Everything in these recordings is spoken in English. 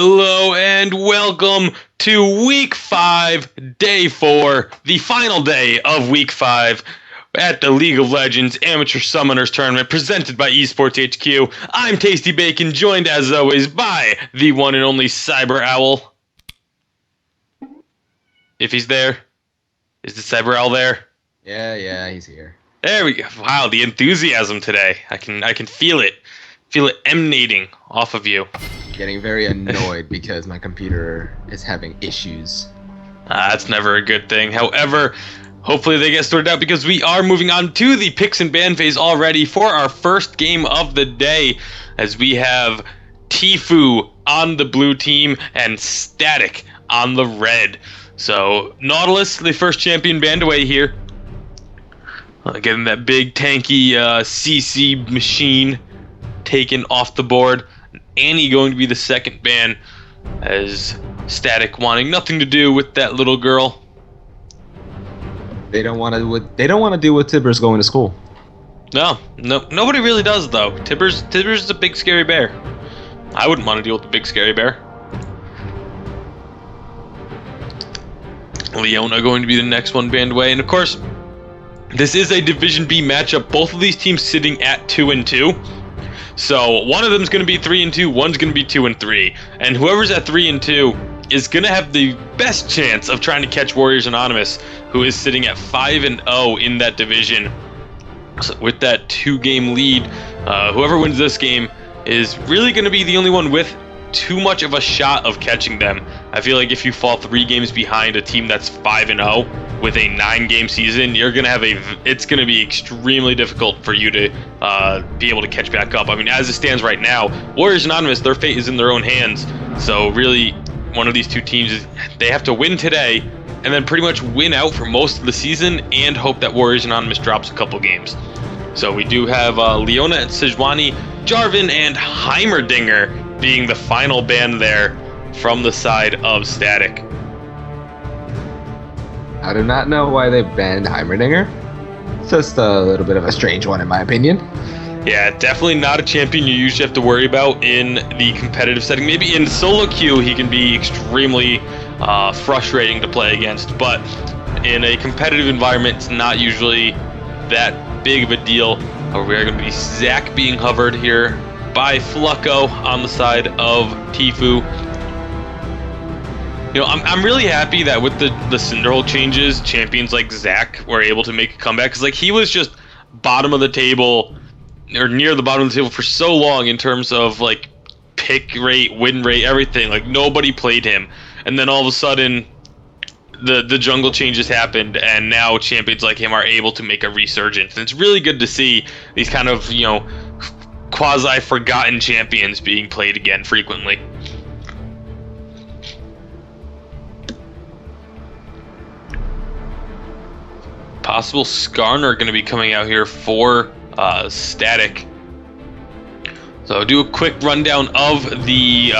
Hello and welcome to Week 5, Day 4, the final day of Week 5 at the League of Legends Amateur Summoners Tournament presented by Esports HQ. I'm Tasty Bacon, joined as always by the one and only Cyber Owl. If he's there. Is the Cyber Owl there? Yeah, he's here. There we go. Wow, the enthusiasm today. I can feel it. Feel it emanating off of you. Getting very annoyed because my computer is having issues. That's never a good thing. However, hopefully they get sorted out because we are moving on to the picks and ban phase already for our first game of the day, as we have TFU on the blue team and Static on the red. So Nautilus, the first champion, banned away here. Getting that big tanky CC machine taken off the board. Annie going to be the second ban, as Static wanting nothing to do with that little girl. They don't want to. They don't want to deal with Tibbers going to school. No, nobody really does though. Tibbers is a big scary bear. I wouldn't want to deal with the big scary bear. Leona going to be the next one banned away, and of course, this is a Division B matchup. Both of these teams sitting at 2-2. So one of them is going to be 3-2, one's going to be 2-3, and whoever's at 3-2 is going to have the best chance of trying to catch Warriors Anonymous, who is sitting at 5-0 in that division. So with that 2-game lead, whoever wins this game is really going to be the only one with too much of a shot of catching them. I feel like if you fall 3 games behind a team that's 5-0 with a 9-game season, you're gonna have it's gonna be extremely difficult for you to be able to catch back up. I mean, as it stands right now, Warriors Anonymous, their fate is in their own hands. So really, one of these two teams they have to win today and then pretty much win out for most of the season and hope that Warriors Anonymous drops a couple games. So we do have Leona and Sejuani, Jarvan and Heimerdinger being the final ban there from the side of Static. I do not know why they banned Heimerdinger. It's just a little bit of a strange one in my opinion. Yeah, definitely not a champion you usually have to worry about in the competitive setting. Maybe in solo queue he can be extremely frustrating to play against, but in a competitive environment it's not usually that big of a deal. We're going to be Zach being hovered here by Flucko on the side of TFU. You know, I'm really happy that with the Cinderhole changes, champions like Zach were able to make a comeback, because like he was just bottom of the table or near the bottom of the table for so long in terms of like pick rate, win rate, everything. Like nobody played him, and then all of a sudden the jungle changes happened, and now champions like him are able to make a resurgence. And it's really good to see these kind of, you know, quasi-forgotten champions being played again frequently. Possible Skarner going to be coming out here for Static. So I'll do a quick rundown of the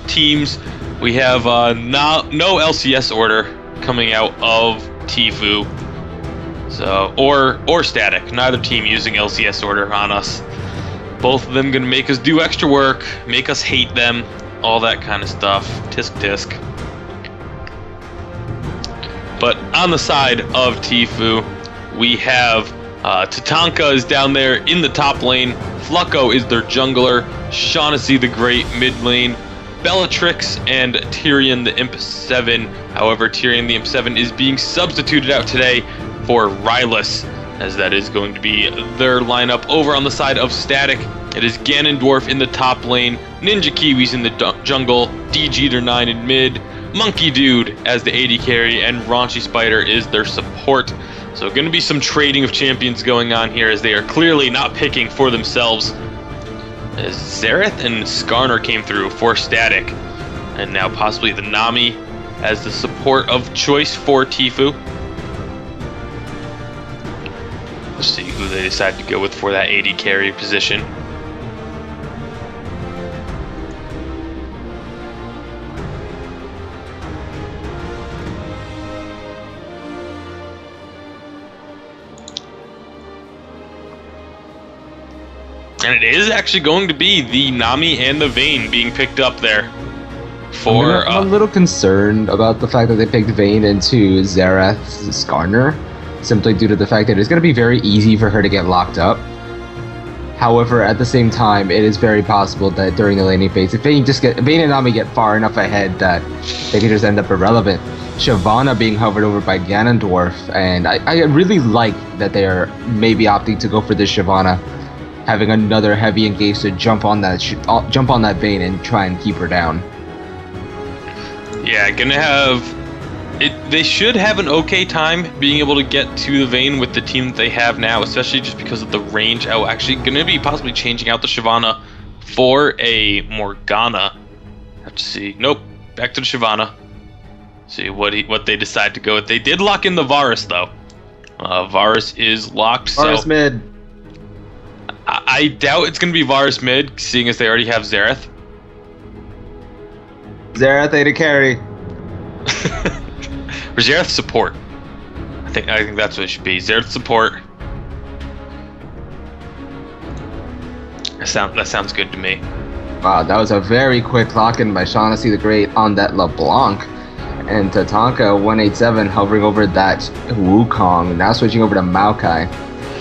teams. We have no LCS order coming out of TFU. So or Static. Neither team using LCS order on us. Both of them going to make us do extra work, make us hate them, all that kind of stuff. Tisk tisk. But on the side of TFU, we have Tatanka is down there in the top lane. Flucko is their jungler. Shaughnessy the Great mid lane. Bellatrix and Tyrion the Imp 7. However, Tyrion the Imp 7 is being substituted out today for Rylus, as that is going to be their lineup. Over on the side of Static, it is Ganondorf in the top lane, Ninja Kiwis in the jungle, DGeter9 in mid, Monkey Dude as the AD carry, and Raunchy Spider is their support. So going to be some trading of champions going on here, as they are clearly not picking for themselves. As Xerath and Skarner came through for Static, and now possibly the Nami as the support of choice for TFU. Let's see who they decide to go with for that AD carry position. And it is actually going to be the Nami and the Vayne being picked up there. For I'm a little concerned about the fact that they picked Vayne into Xerath's Skarner, simply due to the fact that it's going to be very easy for her to get locked up. However, at the same time, it is very possible that during the laning phase, if Vayne and Nami get far enough ahead that they could just end up irrelevant. Shyvana being hovered over by Ganondorf, and I really like that they are maybe opting to go for this Shyvana, having another heavy engage to jump on that Vayne and try and keep her down. Yeah, gonna have it. They should have an okay time being able to get to the Vayne with the team that they have now, especially just because of the range. Oh, actually, gonna be possibly changing out the Shyvana for a Morgana. Have to see. Nope, back to the Shyvana. See what they decide to go with. They did lock in the Varus though. Varus is locked. Varus mid. I doubt it's gonna be Varus mid, seeing as they already have Xerath. Xerath AD carry. Or Xerath support. I think that's what it should be. Xerath support. That sounds good to me. Wow, that was a very quick lock-in by Shaughnessy the Great on that LeBlanc. And Tatanka 187 hovering over that Wukong, now switching over to Maokai.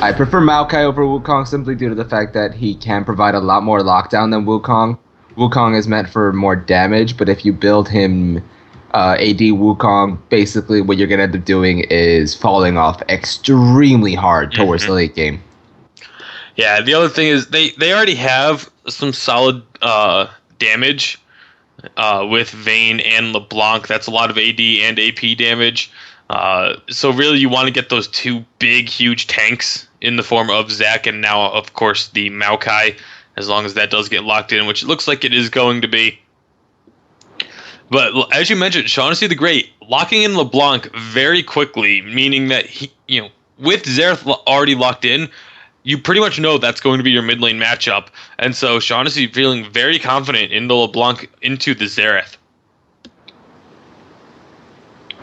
I prefer Maokai over Wukong simply due to the fact that he can provide a lot more lockdown than Wukong. Wukong is meant for more damage, but if you build him AD Wukong, basically what you're going to end up doing is falling off extremely hard towards the late game. Yeah, the other thing is they already have some solid damage with Vayne and LeBlanc. That's a lot of AD and AP damage. So really you want to get those two big, huge tanks in the form of Zac and now, of course, the Maokai, as long as that does get locked in, which it looks like it is going to be. But as you mentioned, Shaughnessy the Great locking in LeBlanc very quickly, meaning that he, with Xerath already locked in, you pretty much know that's going to be your mid lane matchup. And so Shaughnessy feeling very confident in the LeBlanc into the Xerath.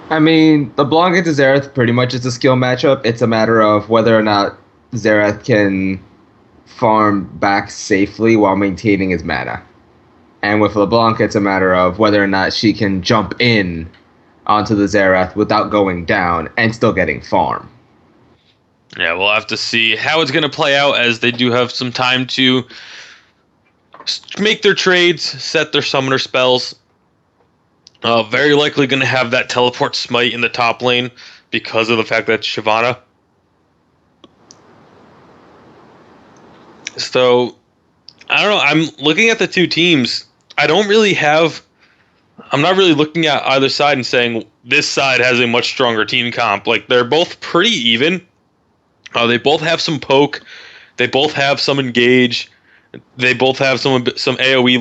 I mean, LeBlanc into Xerath pretty much is a skill matchup. It's a matter of whether or not Xerath can farm back safely while maintaining his mana. And with LeBlanc, it's a matter of whether or not she can jump in onto the Xerath without going down and still getting farm. Yeah, we'll have to see how it's going to play out, as they do have some time to make their trades, set their summoner spells. Very likely going to have that teleport smite in the top lane because of the fact that Shyvana. So, I don't know. I'm looking at the two teams. I'm not really looking at either side and saying this side has a much stronger team comp. Like, they're both pretty even. They both have some poke. They both have some engage. They both have some AoE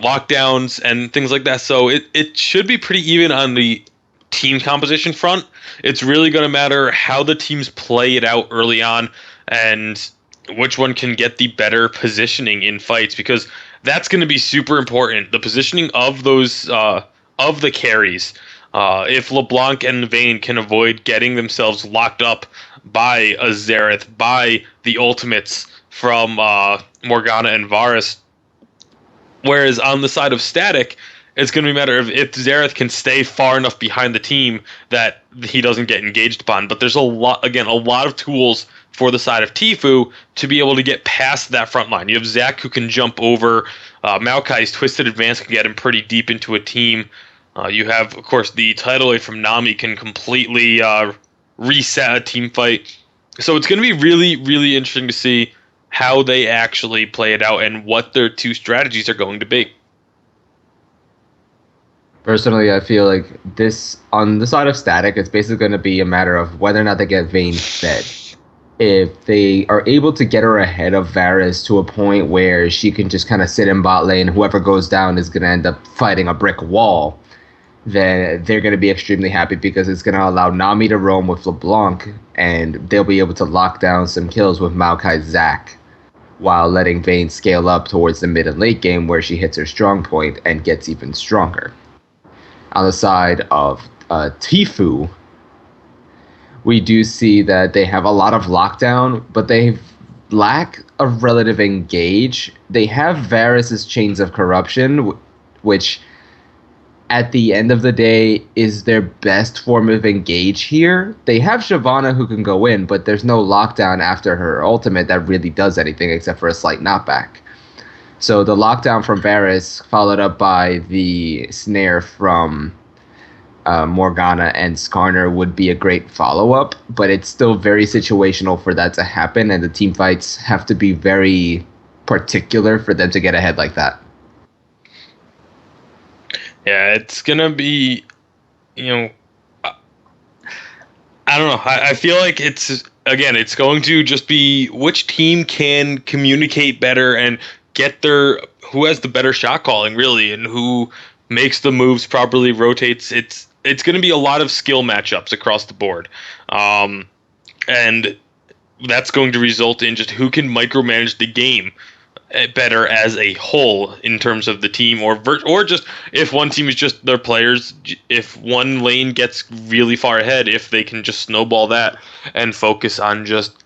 lockdowns and things like that. So it should be pretty even on the team composition front. It's really going to matter how the teams play it out early on and which one can get the better positioning in fights, because that's going to be super important. The positioning of those of the carries. If LeBlanc and Vayne can avoid getting themselves locked up by a Xerath, by the ultimates from Morgana and Varus. Whereas on the side of Static, it's going to be a matter of if Xerath can stay far enough behind the team that he doesn't get engaged upon. But there's a lot of tools for the side of TFU to be able to get past that front line. You have Zac who can jump over. Maokai's Twisted Advance can get him pretty deep into a team. You have, of course, the tidal wave from Nami can completely reset a team fight. So it's going to be really, really interesting to see how they actually play it out and what their two strategies are going to be. Personally, I feel like this, on the side of Static, it's basically going to be a matter of whether or not they get Vayne fed. If they are able to get her ahead of Varus to a point where she can just kind of sit in bot lane, whoever goes down is going to end up fighting a brick wall, then they're going to be extremely happy, because it's going to allow Nami to roam with LeBlanc, and they'll be able to lock down some kills with Maokai's Zac, while letting Vayne scale up towards the mid and late game where she hits her strong point and gets even stronger. On the side of TFU, we do see that they have a lot of lockdown, but they've lack of relative engage. They have Varys' Chains of Corruption, which at the end of the day is their best form of engage here. They have Shyvana who can go in, but there's no lockdown after her ultimate that really does anything except for a slight knockback. So the lockdown from Varys, followed up by the snare from Morgana and Skarner, would be a great follow-up, but it's still very situational for that to happen, and the team fights have to be very particular for them to get ahead like that. Yeah, it's gonna be, I don't know. I feel like it's going to just be which team can communicate better and who has the better shot calling, really, and who makes the moves properly, rotates. It's going to be a lot of skill matchups across the board, and that's going to result in just who can micromanage the game better as a whole in terms of the team, or just if one team is just their players, if one lane gets really far ahead, if they can just snowball that and focus on just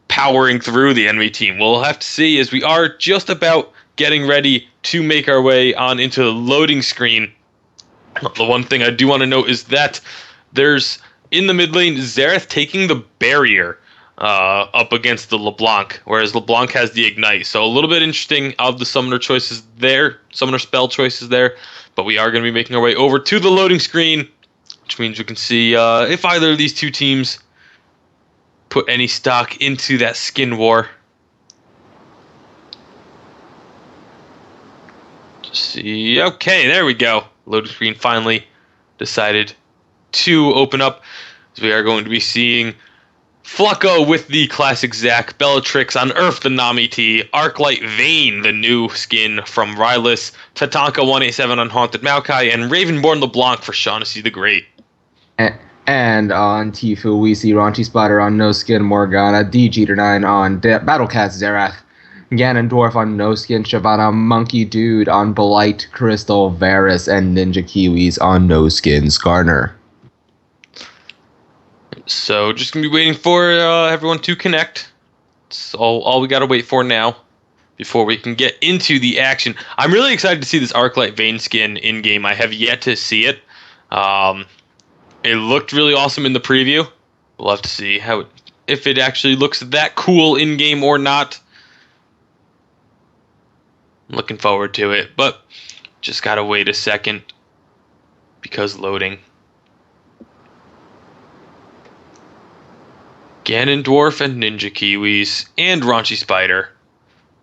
powering through the enemy team. We'll have to see, as we are just about getting ready to make our way on into the loading screen. The one thing I do want to note is that there's, in the mid lane, Xerath taking the barrier up against the LeBlanc, whereas LeBlanc has the Ignite. So a little bit interesting of the summoner choices there, summoner spell choices there, but we are going to be making our way over to the loading screen, which means we can see if either of these two teams put any stock into that skin war. Just see, okay, there we go. Loading screen finally decided to open up, as we are going to be seeing Flucko with the classic Zac, Bellatrix on Earth, the Nami T, Arclight Vayne, the new skin from Rylus, Tatanka 187 on Haunted Maokai, and Ravenborn LeBlanc for Shaughnessy the Great. And on TFU, we see Raunchy Spider on No Skin Morgana, DG9 on Battlecast Xerath, Ganondorf on No Skin Shyvana, Monkey Dude on Blight Crystal Varys, and Ninja Kiwis on No Skin Skarner. So just going to be waiting for everyone to connect. It's all we got to wait for now before we can get into the action. I'm really excited to see this Arclight Vayne skin in-game. I have yet to see it. It looked really awesome in the preview. We'll have to see if it actually looks that cool in-game or not. I'm looking forward to it, but just got to wait a second because loading. Ganondorf and Ninja Kiwis and Raunchy Spider.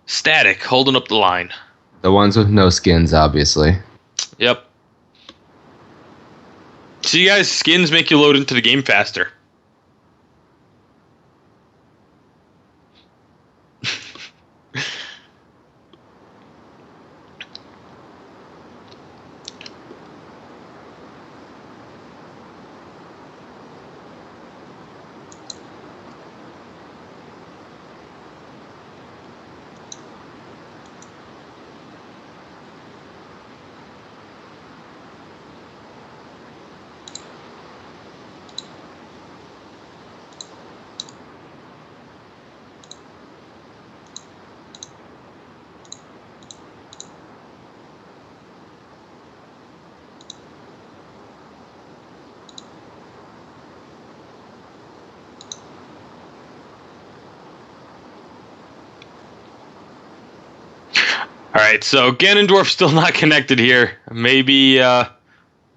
Static, holding up the line. The ones with no skins, obviously. Yep. See, guys, skins make you load into the game faster. All right, so Ganondorf still not connected here. Maybe,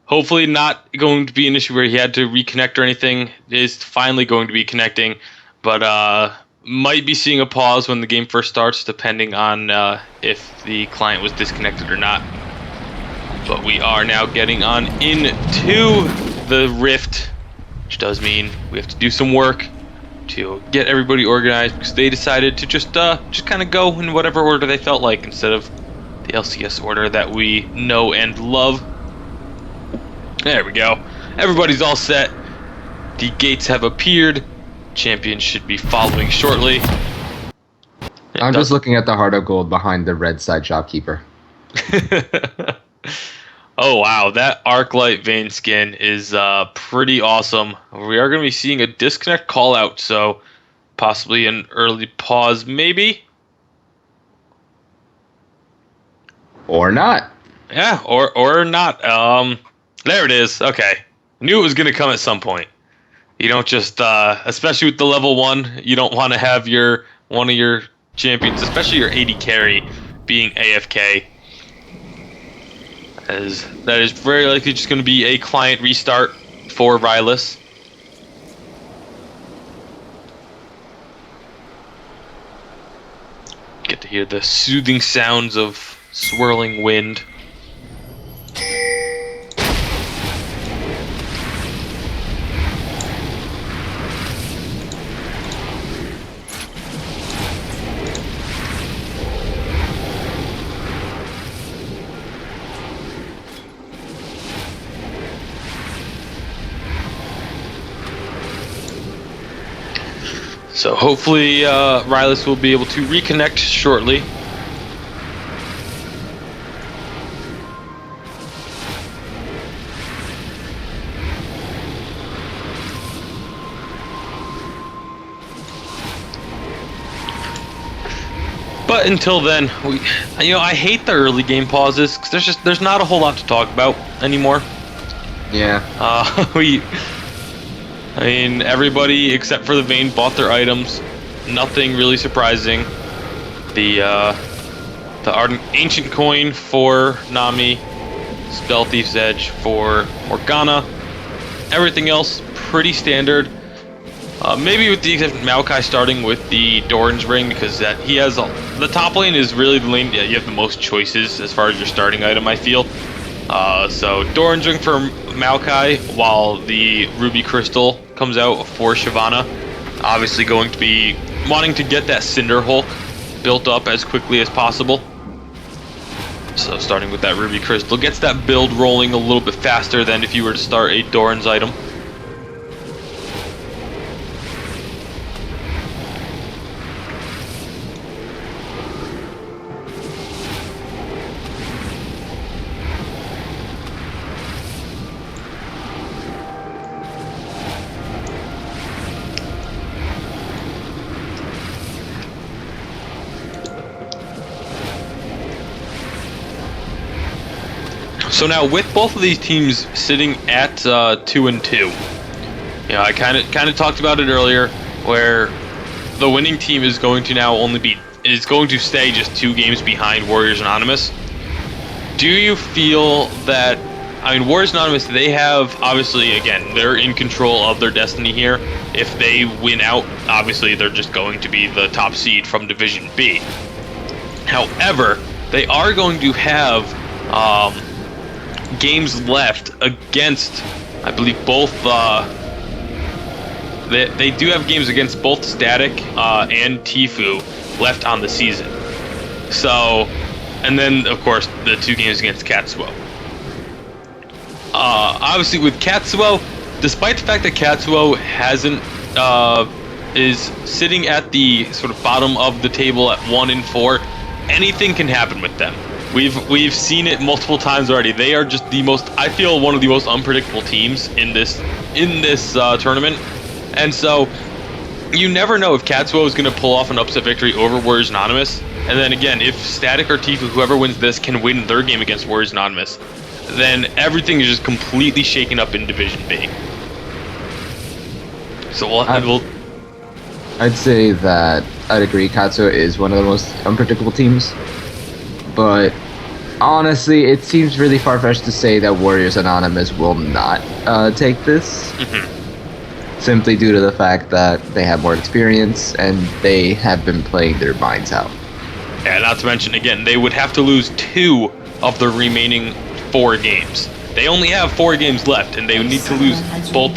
hopefully not going to be an issue where he had to reconnect or anything. Is finally going to be connecting, but might be seeing a pause when the game first starts, depending on if the client was disconnected or not. But we are now getting on into the Rift, which does mean we have to do some work to get everybody organized, because they decided to just kind of go in whatever order they felt like instead of the LCS order that we know and love. There we go. Everybody's all set. The gates have appeared. Champions should be following shortly. I'm just looking at the Heart of Gold behind the red side shopkeeper. Oh wow, that Arclight Vayne skin is pretty awesome. We are going to be seeing a disconnect call out, so possibly an early pause, maybe? Or not. Yeah, or not. There it is. Okay. Knew it was going to come at some point. You don't just, especially with the level 1, you don't want to have one of your champions, especially your AD carry, being AFK. As that is very likely just going to be a client restart for Rylus. Get to hear the soothing sounds of swirling wind. So hopefully Rylus will be able to reconnect shortly. But until then, I hate the early game pauses because there's not a whole lot to talk about anymore. Yeah. I mean, everybody except for the Vayne bought their items. Nothing really surprising. The Ardent Ancient Coin for Nami, Spell Thief's Edge for Morgana. Everything else pretty standard. Maybe with the exception of Maokai starting with the Doran's Ring, because he has the top lane is really the lane you have the most choices as far as your starting item, I feel. So Doran's Ring for Maokai, while the Ruby Crystal comes out for Shyvana. Obviously going to be wanting to get that Cinder Hulk built up as quickly as possible. So starting with that Ruby Crystal gets that build rolling a little bit faster than if you were to start a Doran's item. So now with both of these teams sitting at 2-2, I kind of talked about it earlier, where the winning team is going to now going to stay just 2 games behind Warriors Anonymous. Do you feel that? I mean, Warriors Anonymous, they have obviously, again, they're in control of their destiny here. If they win out, obviously they're just going to be the top seed from Division B. However, they are going to have games left against, I believe, both. They do have games against both Static and TFU left on the season. So, and then of course the 2 games against Katsuo. Obviously with Katsuo, despite the fact that Katsuo hasn't is sitting at the sort of bottom of the table at 1-4, anything can happen with them. We've seen it multiple times already. They are just I feel one of the most unpredictable teams in this tournament. And so you never know if Katsuo is going to pull off an upset victory over Warriors Anonymous. And then again, if Static or Tifu, whoever wins this, can win their game against Warriors Anonymous, then everything is just completely shaken up in Division B. So I'd say that I'd agree Katsuo is one of the most unpredictable teams. But honestly, it seems really far-fetched to say that Warriors Anonymous will not take this. Simply due to the fact that they have more experience and they have been playing their minds out. Yeah, not to mention, again, they would have to lose 2 of the remaining 4 games. They only have 4 games left, and they would need to lose both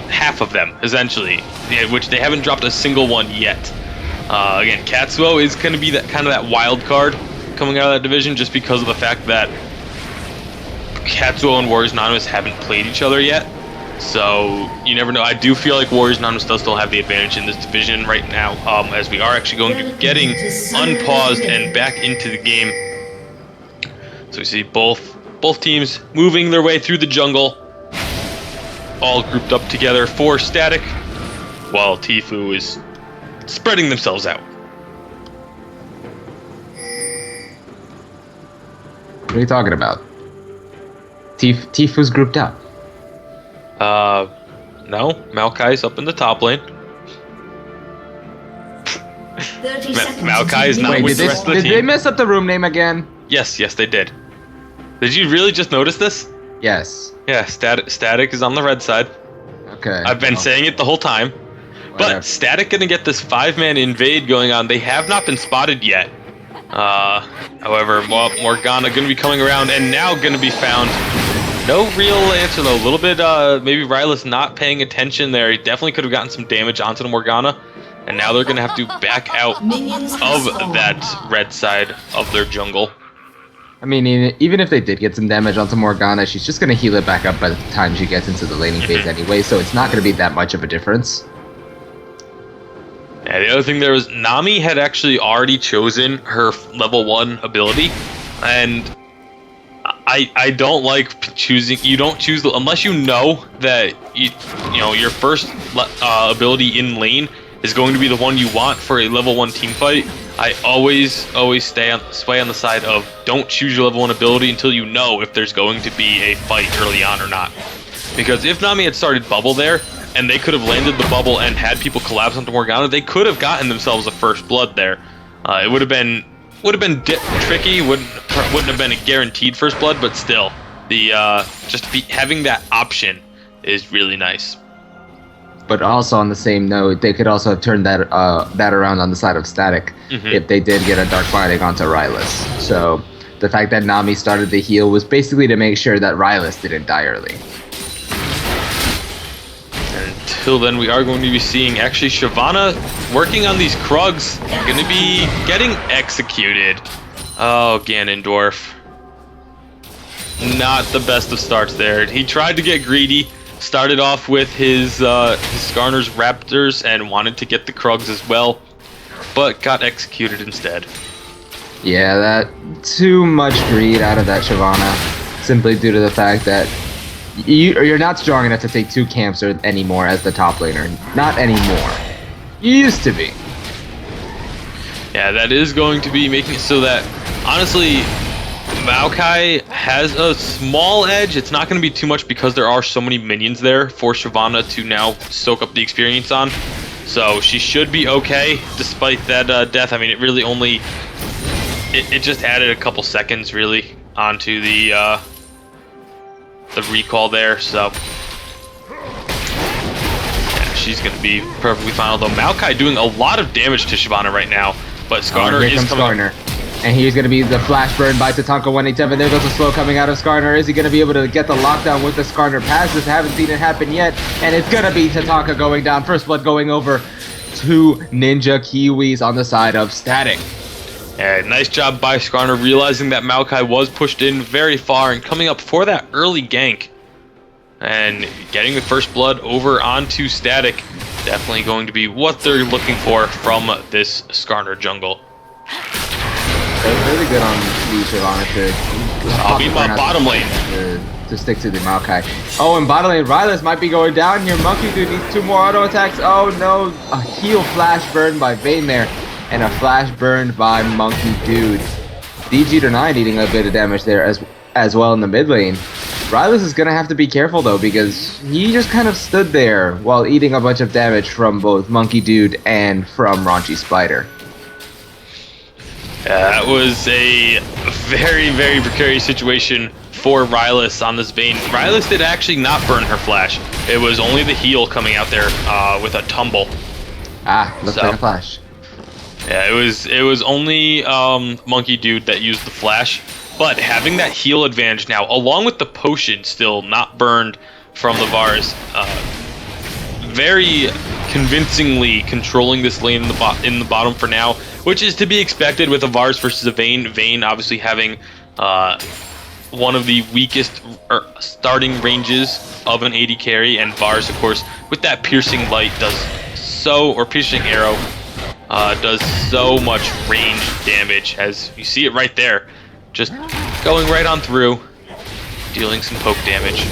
half of them, essentially, which they haven't dropped a single one yet. Again, Katsuo is going to be that wild card coming out of that division, just because of the fact that Katsuo and Warriors Anonymous haven't played each other yet. So you never know. I do feel like Warriors Anonymous does still have the advantage in this division right now, as we are actually going to be getting unpaused and back into the game. So we see both teams moving their way through the jungle, all grouped up together for Static, while Tifu is spreading themselves out. What are you talking about? Tifu's grouped up. No. Maokai's up in the top lane. 30 seconds. Maokai is not Wait, with did the rest of the they team. mess up the room name again? Yes, they did. Did you really just notice this? Yes. Yeah, Static is on the red side. Okay. I've been well, saying it the whole time. whatever. But Static gonna get this 5-man invade going on. They have not been spotted yet. However, Morgana gonna be coming around and now gonna be found. No real answer though. A little bit, maybe Rylus not paying attention there. He definitely could have gotten some damage onto the Morgana. And now they're gonna have to back out of that red side of their jungle. I mean, even if they did get some damage onto Morgana, she's just going to heal it back up by the time she gets into the laning phase anyway, so it's not going to be that much of a difference. Yeah, the other thing there was Nami had actually already chosen her level 1 ability, and I don't like choosing. You don't choose unless you know that you know your first ability in lane is going to be the one you want for a level 1 team fight. I always sway on the side of don't choose your level 1 ability until you know if there's going to be a fight early on or not. Because if Nami had started bubble there, and they could have landed the bubble and had people collapse onto Morgana, they could have gotten themselves a first blood there. It would have been tricky, wouldn't have been a guaranteed first blood, but still, the having that option is really nice. But also on the same note, they could also have turned that around on the side of Static if they did get a Dark Binding onto Rylus. So the fact that Nami started the heal was basically to make sure that Rylus didn't die early. Until then, we are going to be seeing actually Shyvana working on these Krugs, going to be getting executed. Oh, Ganondorf. Not the best of starts there. He tried to get greedy. Started off with his Skarner's Raptors and wanted to get the Krugs as well, but got executed instead. Yeah, that too much greed out of that Shyvana, simply due to the fact that you're not strong enough to take 2 camps anymore as the top laner. Not anymore. You used to be. Yeah, that is going to be making it so that, honestly, Maokai has a small edge. It's not going to be too much because there are so many minions there for Shyvana to now soak up the experience on. So she should be okay despite that death. I mean, it really only... It just added a couple seconds, really, onto the recall there, so... Yeah, she's going to be perfectly fine. Although Maokai doing a lot of damage to Shyvana right now, but Skarner is coming... Skarner. And he's going to be the flash burn by Tatanka 187. There goes the slow coming out of Skarner. Is he going to be able to get the lockdown with the Skarner passes? Haven't seen it happen yet. And it's going to be Tatanka going down. First blood going over to Ninja Kiwis on the side of Static. Yeah, nice job by Skarner realizing that Maokai was pushed in very far and coming up for that early gank. And getting the first blood over onto Static. Definitely going to be what they're looking for from this Skarner jungle. They're really good on the Shyvana to... I'll be my bottom lane. To stick to the Maokai. Oh, and bottom lane, Rylus might be going down here. Monkey Dude needs 2 more auto attacks. Oh no, a heal flash burn by Vayne there. And a flash burn by Monkey Dude. DG9 eating a bit of damage there as well in the mid lane. Rylus is going to have to be careful though, because he just kind of stood there while eating a bunch of damage from both Monkey Dude and from Raunchy Spider. That was a very, very precarious situation for Rylus on this Vayne. Rylus did actually not burn her flash. It was only the heal coming out there with a tumble. Ah, looks like a flash. Yeah, it was only Monkey Dude that used the flash. But having that heal advantage now, along with the potion still not burned from the Vars, very convincingly controlling this lane in the bottom for now, which is to be expected with a Vars versus a Vayne. Vayne obviously having one of the weakest starting ranges of an AD carry, and Vars, of course, with that piercing light piercing arrow, does so much range damage, as you see it right there. Just going right on through, dealing some poke damage.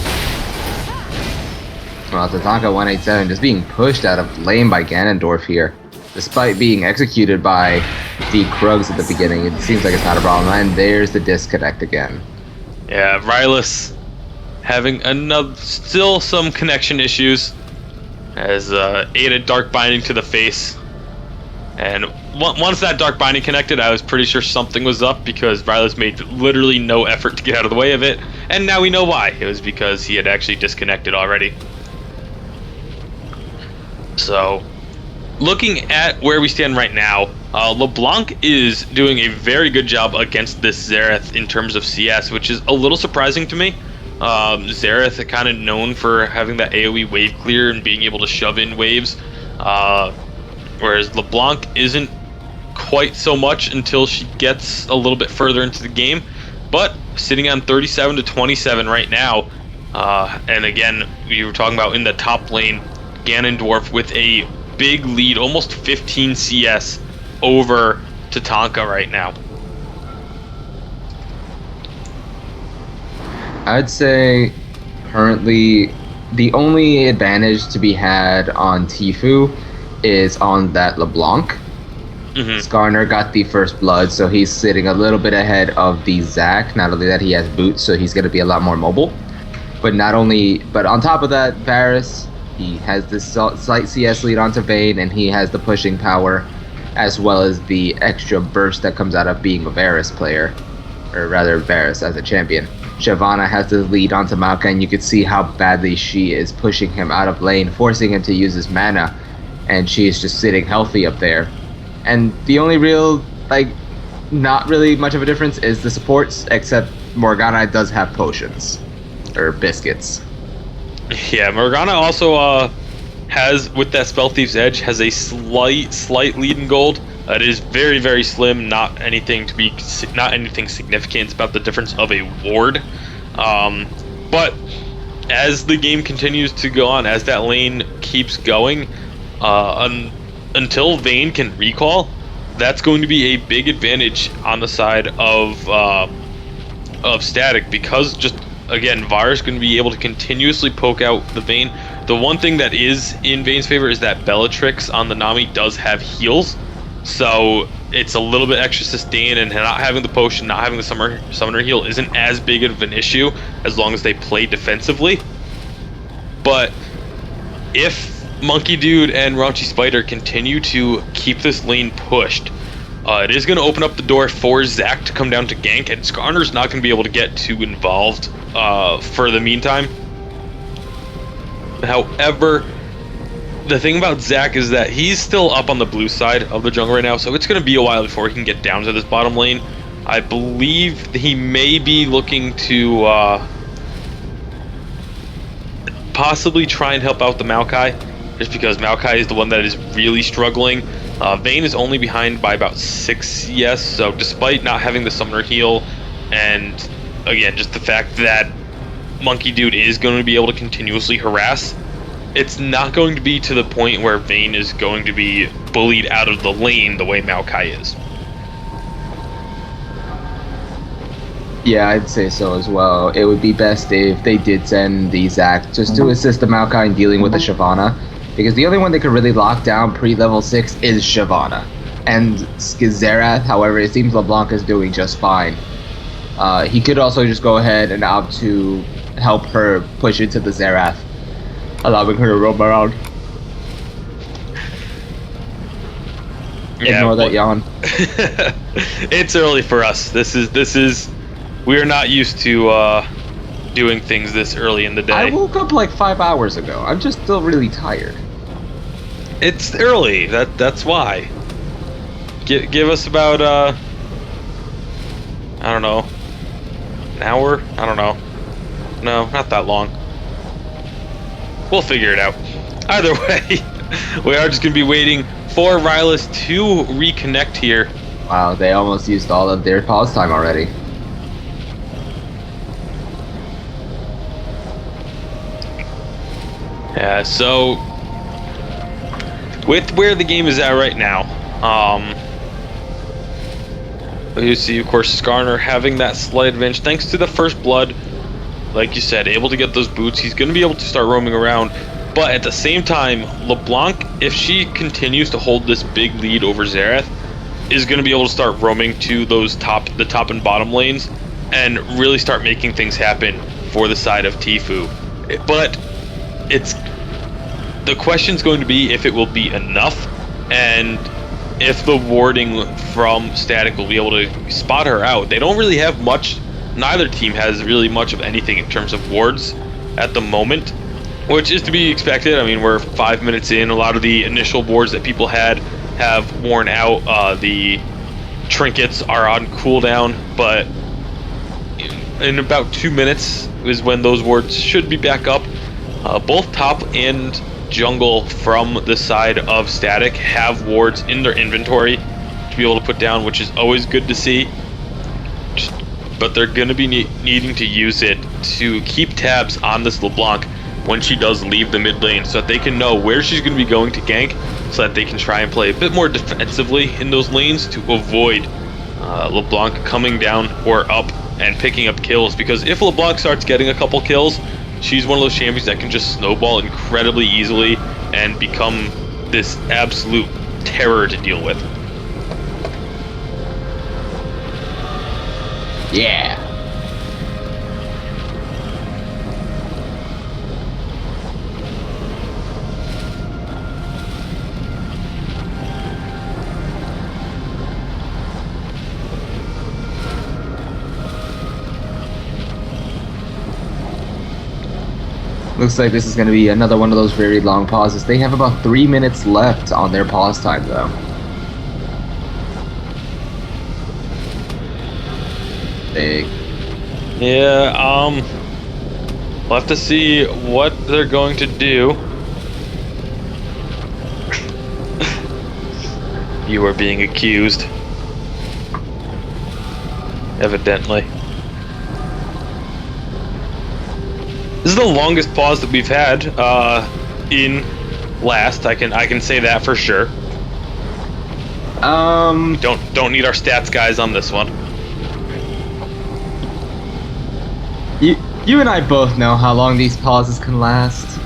Well, Tatanka 187 just being pushed out of lane by Ganondorf here. despite being executed by the Krugs at the beginning, it seems like it's not a problem. And there's the disconnect again. Yeah, Rylus having still some connection issues, as aided Dark Binding to the face. And once that Dark Binding connected, I was pretty sure something was up, because Rylus made literally no effort to get out of the way of it. And now we know why. It was because he had actually disconnected already. So, looking at where we stand right now, LeBlanc is doing a very good job against this Xerath in terms of CS, which is a little surprising to me. Xerath kind of known for having that AoE wave clear and being able to shove in waves, whereas LeBlanc isn't quite so much until she gets a little bit further into the game. But sitting on 37 to 27 right now, and again, we were talking about in the top lane, Ganondorf with a big lead, almost 15 CS over Tatanka right now. I'd say currently the only advantage to be had on TFU is on that LeBlanc. Skarner got the first blood, so he's sitting a little bit ahead of the Zac. Not only that, he has boots, so he's going to be a lot more mobile. But on top of that, Varus, he has this slight CS lead onto Vayne, and he has the pushing power, as well as the extra burst that comes out of being a Varus player, or rather Varus as a champion. Shyvana has the lead onto Maokai, and you can see how badly she is pushing him out of lane, forcing him to use his mana, and she is just sitting healthy up there. And the only real, not really much of a difference is the supports, except Morgana does have potions, or biscuits. Yeah, Morgana also has, with that Spell Thief's Edge, has a slight lead in gold. It is very, very slim, not anything significant. It's about the difference of a ward. But as the game continues to go on, as that lane keeps going, until Vayne can recall, that's going to be a big advantage on the side of Static, because just again, Varus going to be able to continuously poke out the Vayne. The one thing that is in Vayne's favor is that Bellatrix on the Nami does have heals, so it's a little bit extra sustain, and not having the potion, not having the summoner heal isn't as big of an issue as long as they play defensively. But if Monkey Dude and Raunchy Spider continue to keep this lane pushed, it is going to open up the door for Zac to come down to gank, and Skarner's not going to be able to get too involved for the meantime. However, the thing about Zac is that he's still up on the blue side of the jungle right now, so it's going to be a while before he can get down to this bottom lane. I believe he may be looking to possibly try and help out the Maokai, just because Maokai is the one that is really struggling. Vayne is only behind by about 6 CS, so despite not having the summoner heal, and again, just the fact that Monkey Dude is going to be able to continuously harass, it's not going to be to the point where Vayne is going to be bullied out of the lane the way Maokai is. Yeah, I'd say so as well. It would be best if they did send the Zac just to assist the Maokai in dealing with the Shyvana, because the only one that could really lock down pre-level 6 is Shyvana. And Xerath, however, it seems LeBlanc is doing just fine. He could also just go ahead and opt to help her push into the Xerath, allowing her to roam around. Yeah, Ignore that yawn. It's early for us. This is we are not used to doing things this early in the day. I woke up like 5 hours ago. I'm just still really tired. It's early. That's why. Give us about I don't know, an hour? I don't know. No, not that long. We'll figure it out. Either way, we are just going to be waiting for Rylus to reconnect here. Wow, they almost used all of their pause time already. Yeah, so with where the game is at right now, you see, of course, Skarner having that slight advantage thanks to the first blood. Like you said, able to get those boots. He's going to be able to start roaming around. But at the same time, LeBlanc, if she continues to hold this big lead over Xerath, is going to be able to start roaming to the top and bottom lanes and really start making things happen for the side of TFU. But the question's going to be if it will be enough, and if the warding from Static will be able to spot her out. They don't really have much. Neither team has really much of anything in terms of wards at the moment, which is to be expected. I mean, we're 5 minutes in. A lot of the initial wards that people had have worn out. The trinkets are on cooldown, but in about 2 minutes is when those wards should be back up. Both top and jungle from the side of Static have wards in their inventory to be able to put down, which is always good to see. But they're going to be needing to use it to keep tabs on this LeBlanc when she does leave the mid lane, so that they can know where she's going to be going to gank, so that they can try and play a bit more defensively in those lanes to avoid LeBlanc coming down or up and picking up kills. Because if LeBlanc starts getting a couple kills, she's one of those champions that can just snowball incredibly easily and become this absolute terror to deal with. Yeah. Looks like this is going to be another one of those very long pauses. They have about 3 minutes left on their pause time, though. Big. Yeah, we'll have to see what they're going to do. You are being accused. Evidently. This is the longest pause that we've had in last. I can say that for sure. Don't need our stats guys on this one. You and I both know how long these pauses can last.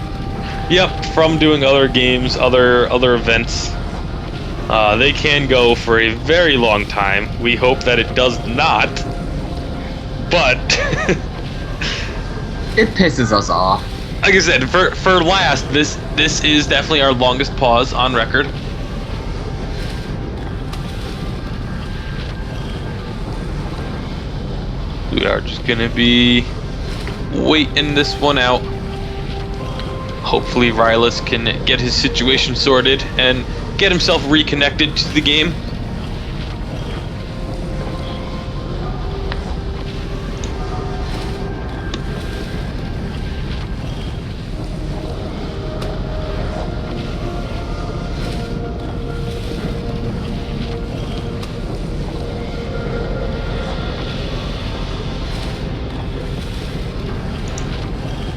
Yep, from doing other games, other events. They can go for a very long time. We hope that it does not. But it pisses us off. Like I said, for last, this is definitely our longest pause on record. We are just gonna be waiting this one out. Hopefully Rylus can get his situation sorted and get himself reconnected to the game.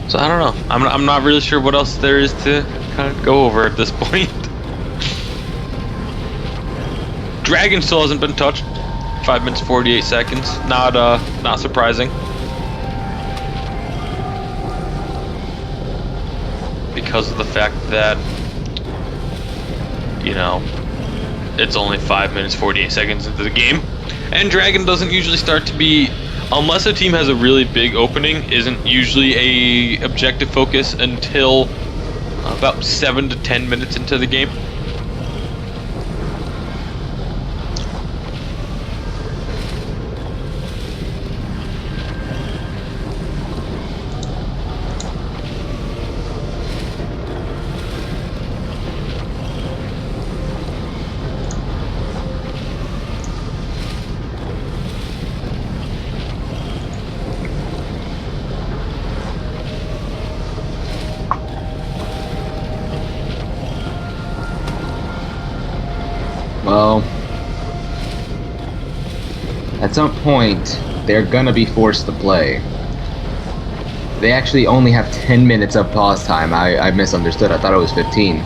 So I don't know. I'm not really sure what else there is to kind of go over at this point. Dragon still hasn't been touched. 5 minutes 48 seconds. Not surprising. Because of the fact that, you know, it's only 5 minutes 48 seconds into the game, and Dragon doesn't usually start to be, unless a team has a really big opening, isn't usually a objective focus until about 7 to 10 minutes into the game. Well, at some point, they're gonna be forced to play. They actually only have 10 minutes of pause time. I misunderstood. I thought it was 15.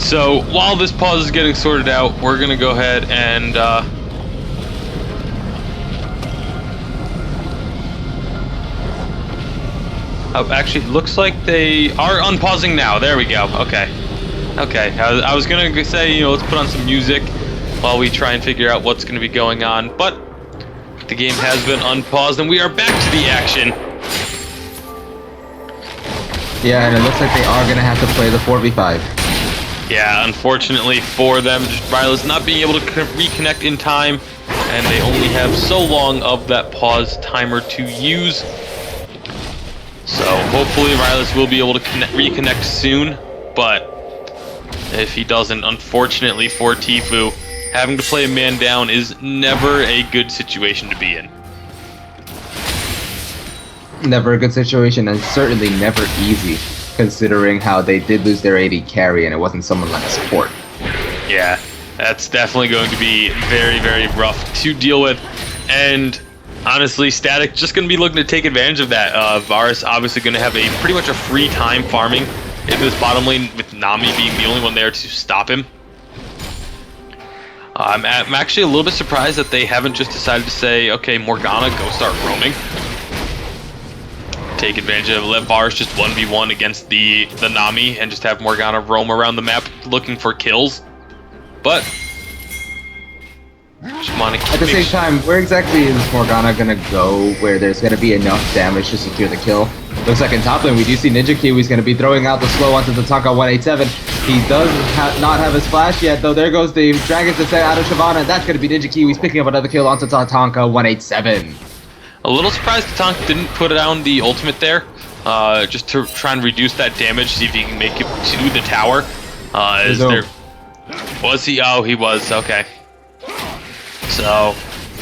So while this pause is getting sorted out, we're gonna go ahead and oh, actually, looks like they are unpausing now. There we go. Okay. Okay. I was gonna say, you know, let's put on some music while we try and figure out what's gonna be going on, but the game has been unpaused and we are back to the action. Yeah, and it looks like they are going to have to play the 4v5. Yeah, unfortunately for them, just Rylus not being able to reconnect in time, and they only have so long of that pause timer to use. So hopefully Rylus will be able to reconnect soon, but if he doesn't, unfortunately for TFU, having to play a man down is never a good situation to be in. Never a good situation, and certainly never easy, considering how they did lose their AD carry and it wasn't someone like support. Yeah, that's definitely going to be very, very rough to deal with. And honestly, Static just going to be looking to take advantage of that. Varus obviously going to have a pretty much a free time farming in this bottom lane, with Nami being the only one there to stop him. I'm actually a little bit surprised that they haven't just decided to say, okay, Morgana, go start roaming. Take advantage of it, let Varus just 1v1 against the Nami and just have Morgana roam around the map looking for kills. But at the same time, where exactly is Morgana gonna go where there's gonna be enough damage to secure the kill? Looks like in top lane we do see Ninja Kiwi's gonna be throwing out the slow onto the Tatanka 187. He does not have his flash yet, though. There goes the Dragon's Descent out of Shyvana, and that's gonna be Ninja Kiwi's picking up another kill onto Tatanka 187. A little surprised Tatanka didn't put down the ultimate there, just to try and reduce that damage, see if he can make it to the tower. Was he? Oh, he was. Okay. So,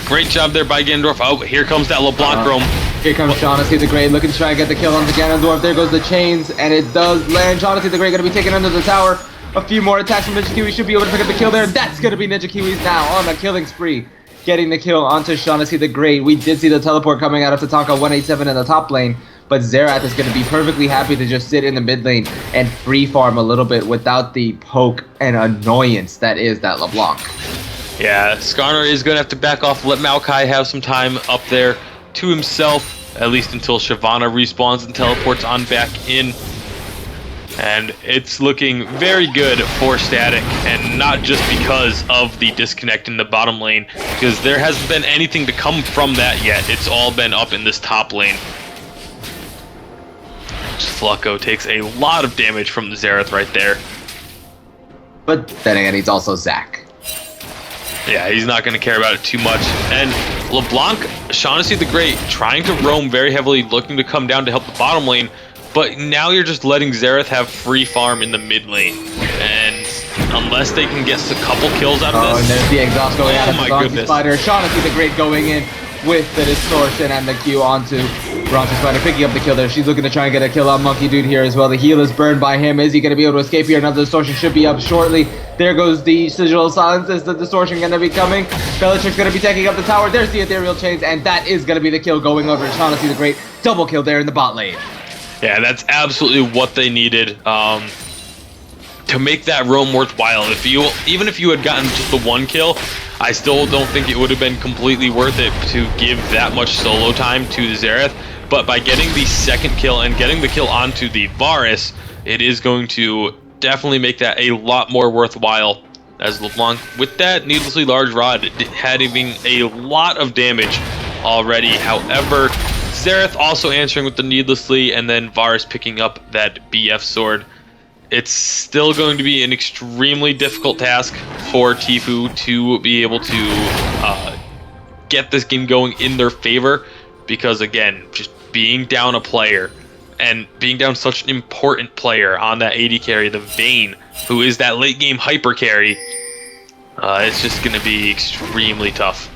great job there by Ganondorf. Oh, here comes that LeBlanc roam. Here comes Shaughnessy the Great looking to try and get the kill on the Ganondorf. There goes the chains, and it does land. Shaughnessy the Great going to be taken under the tower. A few more attacks from Ninja Kiwi should be able to pick up the kill there. That's going to be Ninja Kiwi's now on the killing spree, getting the kill onto Shaughnessy the Great. We did see the teleport coming out of Tatanka 187 in the top lane, but Xerath is going to be perfectly happy to just sit in the mid lane and free farm a little bit without the poke and annoyance that is that LeBlanc. Yeah, Skarner is going to have to back off, let Maokai have some time up there to himself, at least until Shyvana respawns and teleports on back in. And it's looking very good for Static, and not just because of the disconnect in the bottom lane, because there hasn't been anything to come from that yet. It's all been up in this top lane. Flacco takes a lot of damage from the Xerath right there. But then again, he's also Zac. Yeah, he's not going to care about it too much. And LeBlanc, Shaughnessy the Great, trying to roam very heavily, looking to come down to help the bottom lane. But now you're just letting Xerath have free farm in the mid lane. And unless they can get a couple kills out of this... Oh, and there's the exhaust going out of the Bronze Spider. Shaughnessy the Great going in with the distortion and the Q onto Bronze Spider, picking up the kill there. She's looking to try and get a kill on Monkey Dude here as well. The heal is burned by him. Is he going to be able to escape here? Another distortion should be up shortly. There goes the Sigil of Silence. Is the distortion going to be coming? Bellatrix going to be taking up the tower. There's the Ethereal Chains, and that is going to be the kill going over to Shaughnessy the Great. Double kill there in the bot lane. Yeah, that's absolutely what they needed to make that roam worthwhile. Even if you had gotten just the one kill, I still don't think it would have been completely worth it to give that much solo time to the Xerath. But by getting the second kill and getting the kill onto the Varus, it is going to definitely make that a lot more worthwhile, as LeBlanc, with that needlessly large rod, having a lot of damage already. However, Xerath also answering with the needlessly, and then Varus picking up that BF sword. It's still going to be an extremely difficult task for TFU to be able to get this game going in their favor, because again, just being down a player, and being down such an important player on that AD carry, the Vayne, who is that late game hyper carry, it's just going to be extremely tough.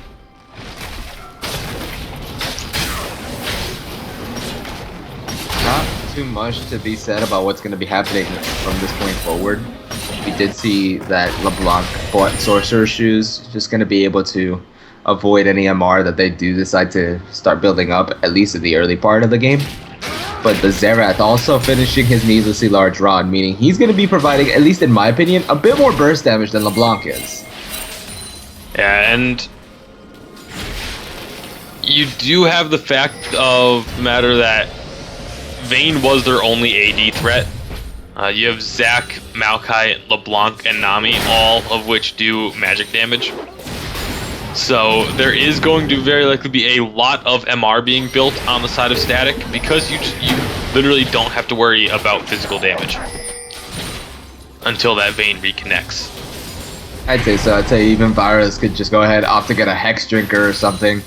Not too much to be said about what's going to be happening from this point forward. We did see that LeBlanc bought Sorcerer's Shoes, just going to be able to avoid any MR that they do decide to start building up, at least in the early part of the game. but the Xerath also finishing his needlessly large rod, meaning he's going to be providing, at least in my opinion, a bit more burst damage than LeBlanc is. Yeah, and you do have the fact of the matter that Vayne was their only AD threat. You have Zac, Maokai, LeBlanc, and Nami, all of which do magic damage. So there is going to very likely be a lot of MR being built on the side of Static because you literally don't have to worry about physical damage until that Vayne reconnects. I'd say so. I'd say even Virus could just go ahead, opt to get a Hex Drinker or something.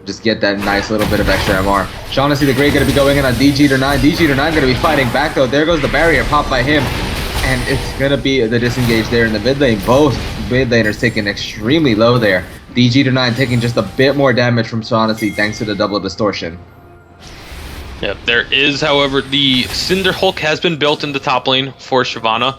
Just get that nice little bit of extra MR. Shaughnessy the Great going to be going in on DG9. DG9 going to be fighting back though. There goes the barrier popped by him. And it's going to be the disengage there in the mid lane. Both mid laners taking extremely low there. DG9 taking just a bit more damage from Shaughnessy thanks to the double distortion. Yeah, there is, however, the Cinder Hulk has been built in the top lane for Shyvana.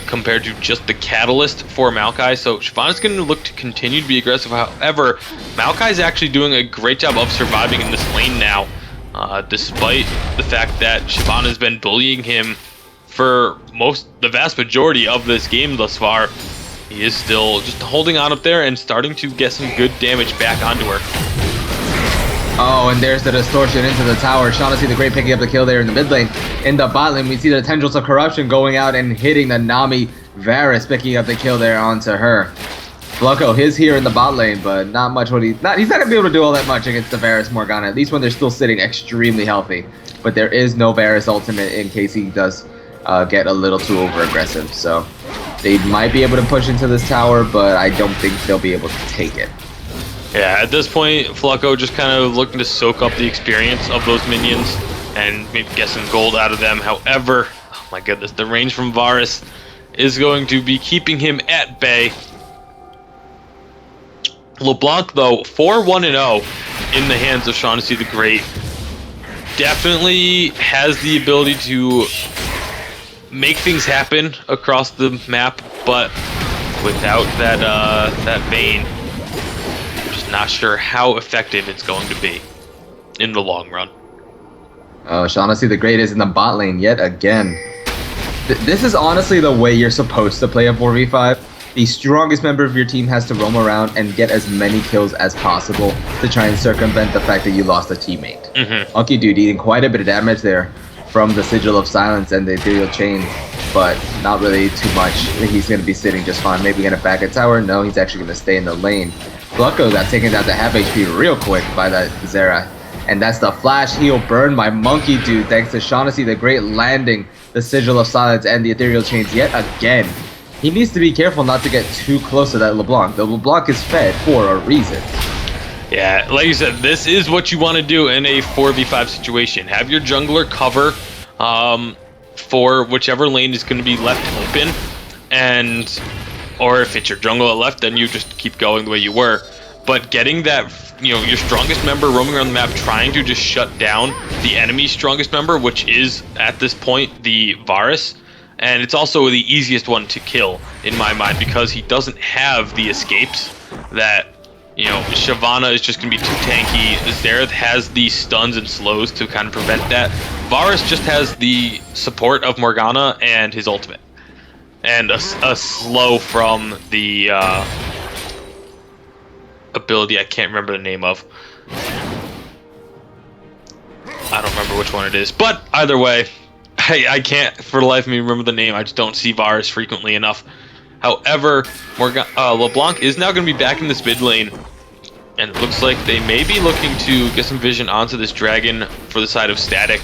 Compared to just the Catalyst for Maokai. So Shyvana's going to look to continue to be aggressive. However, Maokai's actually doing a great job of surviving in this lane now, despite the fact that Shyvana's been bullying him for the vast majority of this game thus far. He is still just holding on up there and starting to get some good damage back onto her. Oh, and there's the distortion into the tower. Shaughnessy the Great picking up the kill there in the mid lane. In the bot lane, we see the tendrils of corruption going out and hitting the Nami. Varus picking up the kill there onto her. Flacco is here in the bot lane, but not much. He's not gonna be able to do all that much against the Varus Morgana. At least when they're still sitting extremely healthy. But there is no Varus ultimate in case he does get a little too over aggressive. So they might be able to push into this tower, but I don't think they'll be able to take it. Yeah, at this point, Flacco just kind of looking to soak up the experience of those minions and maybe get some gold out of them. However, oh my goodness, the range from Varus is going to be keeping him at bay. LeBlanc, though, 4-1-0 in the hands of Shaughnessy the Great. Definitely has the ability to make things happen across the map, but without that Vayne, not sure how effective it's going to be in the long run. Shaughnessy the Great is in the bot lane yet again. This is honestly the way you're supposed to play a 4v5. The strongest member of your team has to roam around and get as many kills as possible to try and circumvent the fact that you lost a teammate. Monkey Dude eating quite a bit of damage there from the Sigil of Silence and the Ethereal Chain, but not really too much. He's going to be sitting just fine. Maybe going to back a tower? No, he's actually going to stay in the lane. Flacco got taken down to half HP real quick by that Xerath. And that's the flash heal burn by Monkey Dude thanks to Shaughnessy the Great landing the Sigil of Silence and the Ethereal Chains yet again. He needs to be careful not to get too close to that LeBlanc. The LeBlanc is fed for a reason. Yeah, like you said, this is what you want to do in a 4v5 situation. Have your jungler cover for whichever lane is going to be left open, or if it's your jungle at left, then you just keep going the way you were. But getting that, your strongest member roaming around the map, trying to just shut down the enemy's strongest member, which is, at this point, the Varus. And it's also the easiest one to kill, in my mind, because he doesn't have the escapes that, Shyvana is just going to be too tanky. Xerath has the stuns and slows to kind of prevent that. Varus just has the support of Morgana and his ultimate. And a slow from the ability I can't remember the name of. I don't remember which one it is. But either way, I can't for the life of me remember the name. I just don't see Varus frequently enough. However, LeBlanc is now going to be back in this mid lane. And it looks like they may be looking to get some vision onto this dragon for the side of Static,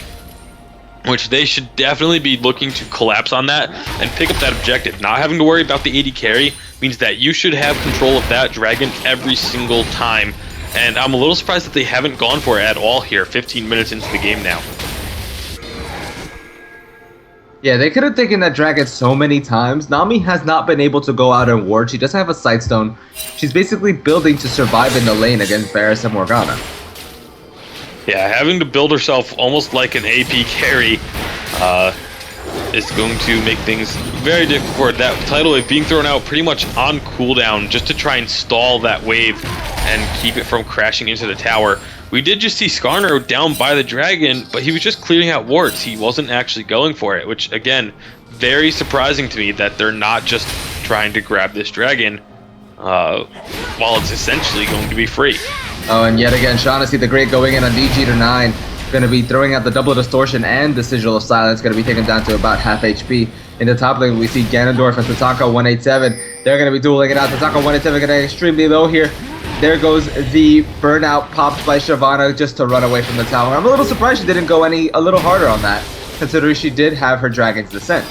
which they should definitely be looking to collapse on that and pick up that objective. Not having to worry about the AD carry means that you should have control of that dragon every single time. And I'm a little surprised that they haven't gone for it at all here, 15 minutes into the game now. Yeah, they could have taken that dragon so many times. Nami has not been able to go out and ward. She doesn't have a sightstone. She's basically building to survive in the lane against Varus and Morgana. Yeah, having to build herself almost like an AP carry is going to make things very difficult for that tidal wave being thrown out pretty much on cooldown just to try and stall that wave and keep it from crashing into the tower. we did just see Skarner down by the dragon, but he was just clearing out wards. He wasn't actually going for it, which, again, very surprising to me that they're not just trying to grab this dragon while it's essentially going to be free. Oh, and yet again, Shaughnessy the Great going in on DG9. Going to be throwing out the double distortion and the sigil of silence. Going to be taken down to about half HP. In the top lane, we see Ganondorf and Tatanka 187. They're going to be dueling it out. Tatanka 187 going to extremely low here. There goes the burnout popped by Shyvana just to run away from the tower. I'm a little surprised she didn't go a little harder on that, considering she did have her Dragon's Descent.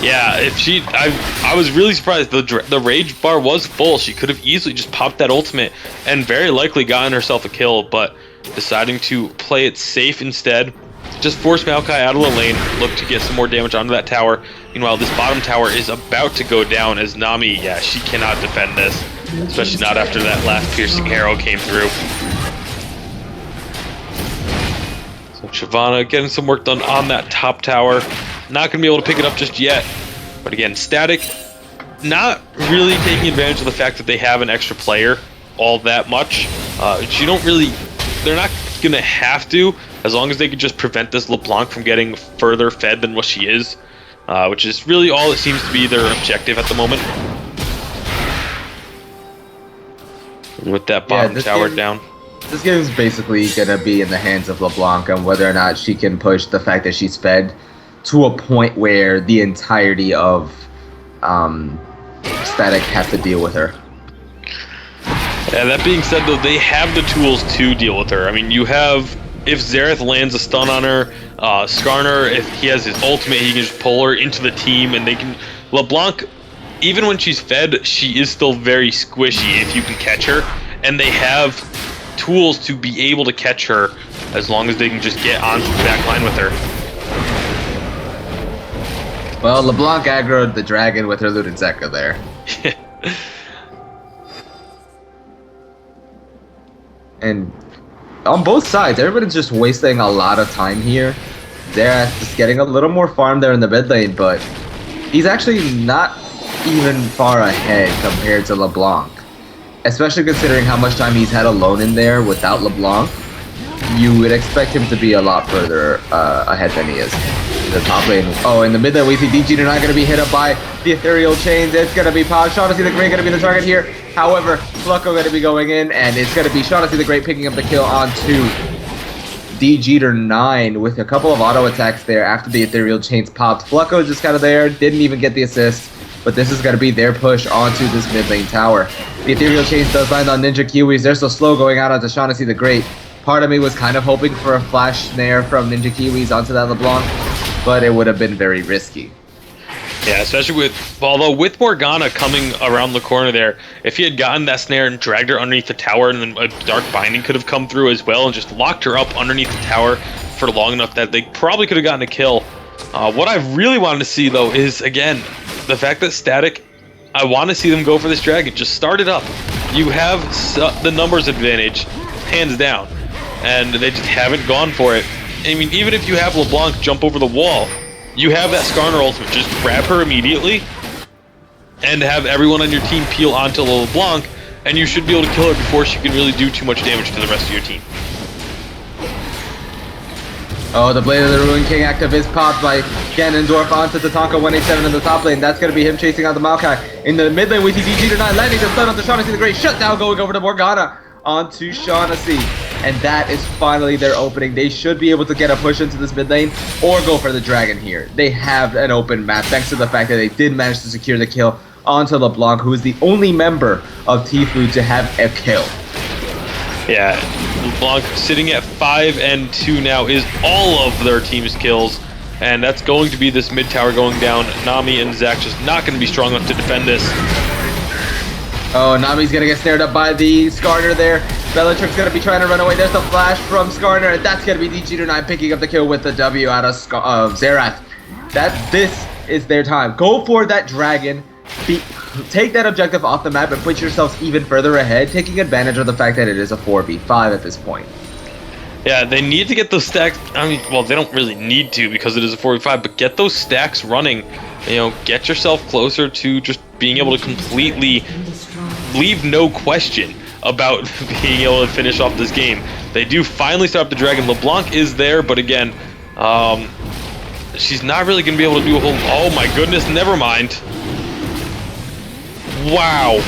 Yeah, if she, I was really surprised. The rage bar was full. She could have easily just popped that ultimate and very likely gotten herself a kill, but deciding to play it safe instead, just force Maokai out of the lane, look to get some more damage onto that tower. Meanwhile, this bottom tower is about to go down as Nami, yeah, she cannot defend this, especially not after that last piercing arrow came through. So Shyvana getting some work done on that top tower. Not going to be able to pick it up just yet. But again, Static not really taking advantage of the fact that they have an extra player all that much. They're not going to have to, as long as they could just prevent this LeBlanc from getting further fed than what she is, which is really all it seems to be their objective at the moment. And with that bottom tower down. This game is basically going to be in the hands of LeBlanc on whether or not she can push the fact that she's fed to a point where the entirety of Static has to deal with her. Yeah, that being said, though, they have the tools to deal with her. I mean, you have, if Xerath lands a stun on her, Skarner, if he has his ultimate, he can just pull her into the team, and they can... LeBlanc, even when she's fed, she is still very squishy if you can catch her, and they have tools to be able to catch her as long as they can just get onto the back line with her. Well, LeBlanc aggroed the dragon with her Luden Zeka there. And on both sides, everybody's just wasting a lot of time here. They're just getting a little more farm there in the mid lane, but he's actually not even far ahead compared to LeBlanc. Especially considering how much time he's had alone in there without LeBlanc. You would expect him to be a lot further ahead than he is. In the top lane. Oh, in the mid lane, we see DG not going to be hit up by the ethereal chains. It's going to be Shaughnessy the Great going to be the target here. However, Flucko going to be going in, and it's going to be Shaughnessy the Great picking up the kill onto DG9 with a couple of auto attacks there after the ethereal chains popped. Flucko just kind of there, didn't even get the assist, but this is going to be their push onto this mid lane tower. The ethereal chains does land on Ninja Kiwis. They're so slow going out onto Shaughnessy the Great. Part of me was kind of hoping for a flash snare from Ninja Kiwis onto that LeBlanc, but it would have been very risky. Yeah, especially although with Morgana coming around the corner there, if he had gotten that snare and dragged her underneath the tower, and then a Dark Binding could have come through as well and just locked her up underneath the tower for long enough that they probably could have gotten a kill. What I really wanted to see, though, is, again, the fact that Static, I want to see them go for this dragon. Just start it up. You have the numbers advantage, hands down, and they just haven't gone for it. I mean, even if you have LeBlanc jump over the wall, you have that Skarner ultimate. Just grab her immediately and have everyone on your team peel onto LeBlanc, and you should be able to kill her before she can really do too much damage to the rest of your team. Oh, the Blade of the Ruin King active is popped by Ganondorf onto Tatanka 187 in the top lane. That's going to be him chasing out the Maokai. In the mid lane, we see DG9 landing the stun onto Shaughnessy the Great. Shutdown going over to Morgana onto Shaughnessy. And that is finally their opening. They should be able to get a push into this mid lane or go for the dragon here. They have an open map thanks to the fact that they did manage to secure the kill onto LeBlanc, who is the only member of TFU to have a kill. Yeah, LeBlanc sitting at 5 and 2 now is all of their team's kills, and that's going to be this mid tower going down. Nami and Zach just not going to be strong enough to defend this. Oh, Nami's going to get snared up by the Skarner there. Bellatrix going to be trying to run away. There's the flash from Skarner, and that's going to be DG9 picking up the kill with the W out of Xerath. This is their time. Go for that dragon. Take that objective off the map and put yourselves even further ahead, taking advantage of the fact that it is a 4v5 at this point. Yeah, they need to get those stacks. I mean, well, they don't really need to because it is a 4v5, but get those stacks running. You know, get yourself closer to just being able to completely leave no question about being able to finish off this game. They do finally start up the dragon. LeBlanc is there, but again, she's not really going to be able to do a whole... Oh my goodness, never mind. Wow.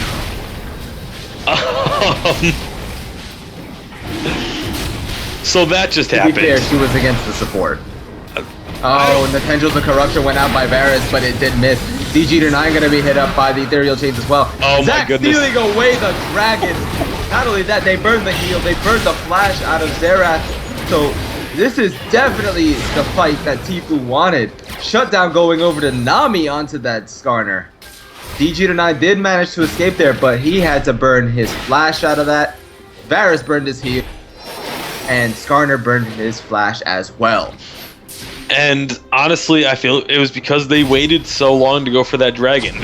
So that just happened. To be fair, she was against the support. Oh, and the Tendrils of Corruption went out by Varus, but it did miss. DG9 going to be hit up by the Ethereal Chains as well. Oh my goodness. Stealing away the Dragon. Not only that, they burned the heal, they burned the flash out of Xerath. So this is definitely the fight that TFU wanted. Shutdown going over to Nami onto that Skarner. DG9 did manage to escape there, but he had to burn his flash out of that. Varus burned his heal, and Skarner burned his flash as well. And honestly, I feel it was because they waited so long to go for that dragon.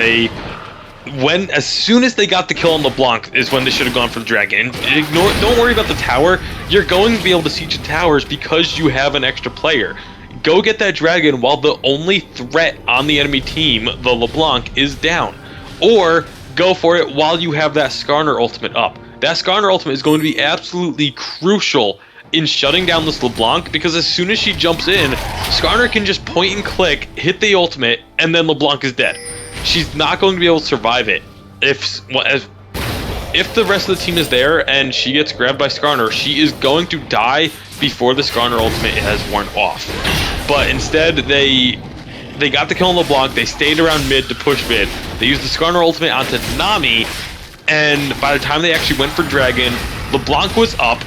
As soon as they got the kill on LeBlanc is when they should have gone for the dragon. And don't worry about the tower. You're going to be able to siege the towers because you have an extra player. Go get that dragon while the only threat on the enemy team, the LeBlanc, is down. Or go for it while you have that Skarner ultimate up. That Skarner ultimate is going to be absolutely crucial in shutting down this LeBlanc, because as soon as she jumps in, Skarner can just point and click, hit the ultimate, and then LeBlanc is dead. She's not going to be able to survive it. If the rest of the team is there and she gets grabbed by Skarner, she is going to die before the Skarner ultimate has worn off. But instead, they got the kill on LeBlanc, they stayed around mid to push mid, they used the Skarner ultimate onto Nami, and by the time they actually went for Dragon, LeBlanc was up,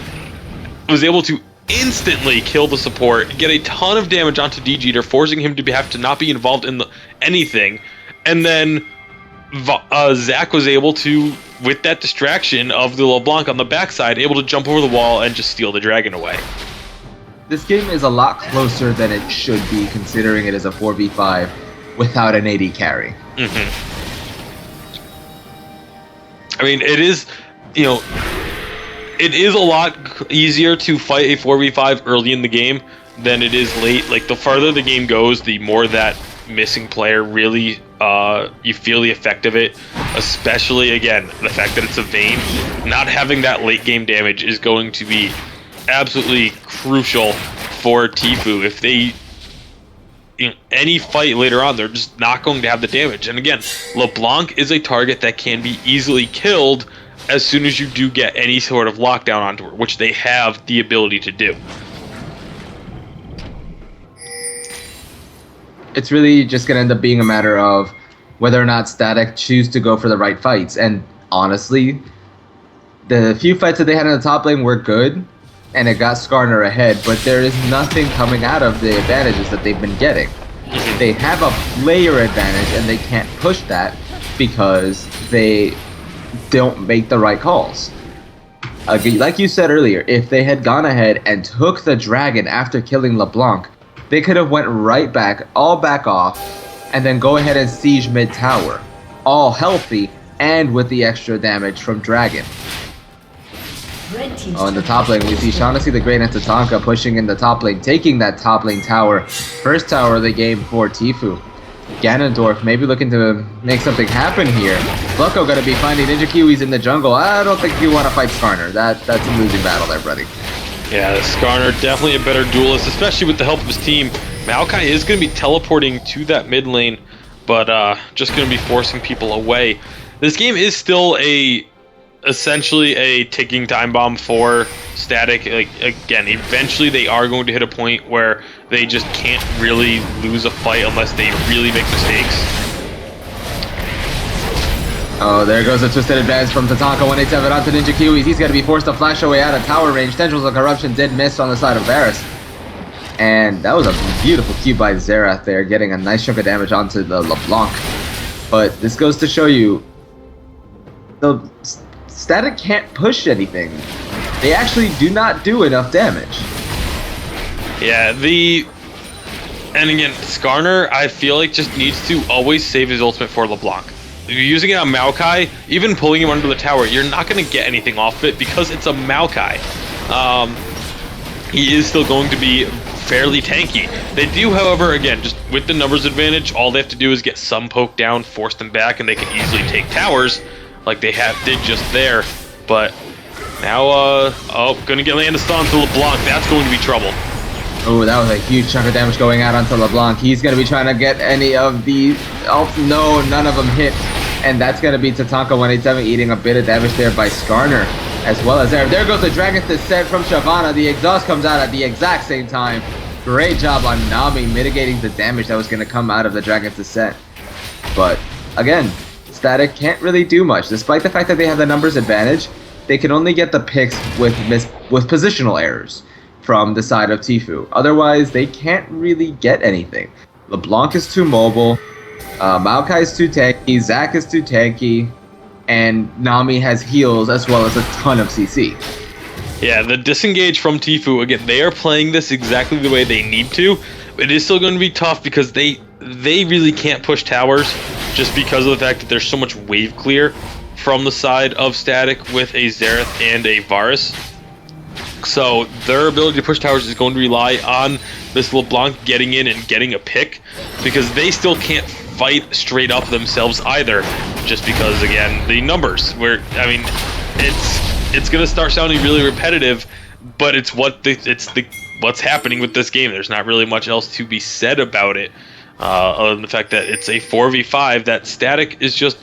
was able to instantly kill the support, get a ton of damage onto DGeater, forcing him to have to not be involved in anything, and then Zach was able to, with that distraction of the LeBlanc on the backside, able to jump over the wall and just steal the dragon away. This game is a lot closer than it should be, considering it is a 4v5 without an AD carry. I mean, it is, it is a lot easier to fight a 4v5 early in the game than it is late. Like, the farther the game goes, the more that missing player really, you feel the effect of it. Especially, again, the fact that it's a Vayne. Not having that late game damage is going to be absolutely crucial for TFU. If they, any fight later on, they're just not going to have the damage. And again, LeBlanc is a target that can be easily killed as soon as you do get any sort of lockdown onto her, which they have the ability to do. It's really just going to end up being a matter of whether or not Static choose to go for the right fights. And honestly, the few fights that they had in the top lane were good, and it got Skarner ahead, but there is nothing coming out of the advantages that they've been getting. They have a player advantage, and they can't push that because they don't make the right calls. Like you said earlier, if they had gone ahead and took the dragon after killing LeBlanc, they could have went right back, all back off, and then go ahead and siege mid tower, all healthy and with the extra damage from dragon. Oh, in the top lane, we see Shaughnessy the Great and Tatanka pushing in the top lane, taking that top lane tower. First tower of the game for TFU. Ganondorf maybe looking to make something happen here. Bucko gonna be finding Ninja Kiwis in the jungle. I don't think you want to fight Skarner. That's a losing battle there, buddy. Yeah, Skarner definitely a better duelist, especially with the help of his team. Maokai is going to be teleporting to that mid lane, but just going to be forcing people away. This game is still essentially a ticking time bomb for Static. Like, again, eventually they are going to hit a point where they just can't really lose a fight unless they really make mistakes. Oh, there goes a twisted advance from Tatanka 187 onto Ninja Kiwis. He's going to be forced to flash away out of tower range. Tendrils of Corruption did miss on the side of Varus. And that was a beautiful Q by Xerath there, getting a nice chunk of damage onto the LeBlanc. But this goes to show you, the Static can't push anything. They actually do not do enough damage. Yeah, and again, Skarner, I feel like just needs to always save his ultimate for LeBlanc. If you're using it on Maokai, even pulling him under the tower, you're not going to get anything off of it because it's a Maokai. He is still going to be fairly tanky. They do, however, again, just with the numbers advantage, all they have to do is get some poke down, force them back, and they can easily take towers like they did just there. But now, gonna get landed onto LeBlanc. That's going to be trouble. Oh, that was a huge chunk of damage going out onto LeBlanc. He's going to be trying to get any of the... Oh, no, none of them hit. And that's going to be Tatanka 187 eating a bit of damage there by Skarner, as well as there. There goes the Dragon's Descent from Shyvana. The exhaust comes out at the exact same time. Great job on Nami mitigating the damage that was going to come out of the Dragon's Descent. But, again, Static can't really do much. Despite the fact that they have the numbers advantage, they can only get the picks with positional errors from the side of TFU. Otherwise, they can't really get anything. LeBlanc is too mobile, Maokai is too tanky, Zac is too tanky, and Nami has heals as well as a ton of CC. Yeah, the disengage from TFU, again, they are playing this exactly the way they need to. It is still going to be tough because they really can't push towers just because of the fact that there's so much wave clear from the side of Static with a Xerath and a Varus. So their ability to push towers is going to rely on this LeBlanc getting in and getting a pick, because they still can't fight straight up themselves either, just because, again, the numbers, it's going to start sounding really repetitive, but it's what's happening with this game. There's not really much else to be said about it, other than the fact that it's a 4v5 that Static is just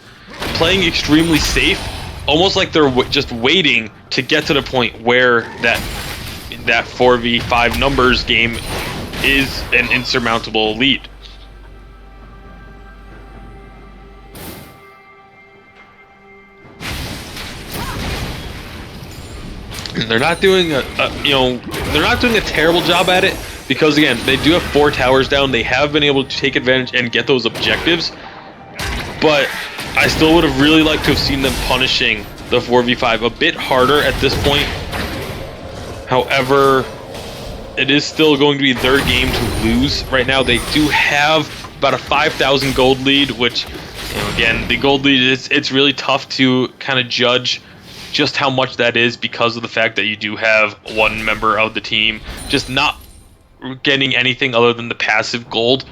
playing extremely safe, almost like they're just waiting to get to the point where that 4v5 numbers game is an insurmountable lead. And they're not doing they're not doing a terrible job at it, because again, they do have 4 towers down. They have been able to take advantage and get those objectives, but I still would have really liked to have seen them punishing the 4v5 a bit harder at this point. However, it is still going to be their game to lose right now. They do have about a 5,000 gold lead, which, again, the gold lead it's really tough to kind of judge just how much that is, because of the fact that you do have one member of the team just not getting anything other than the passive gold.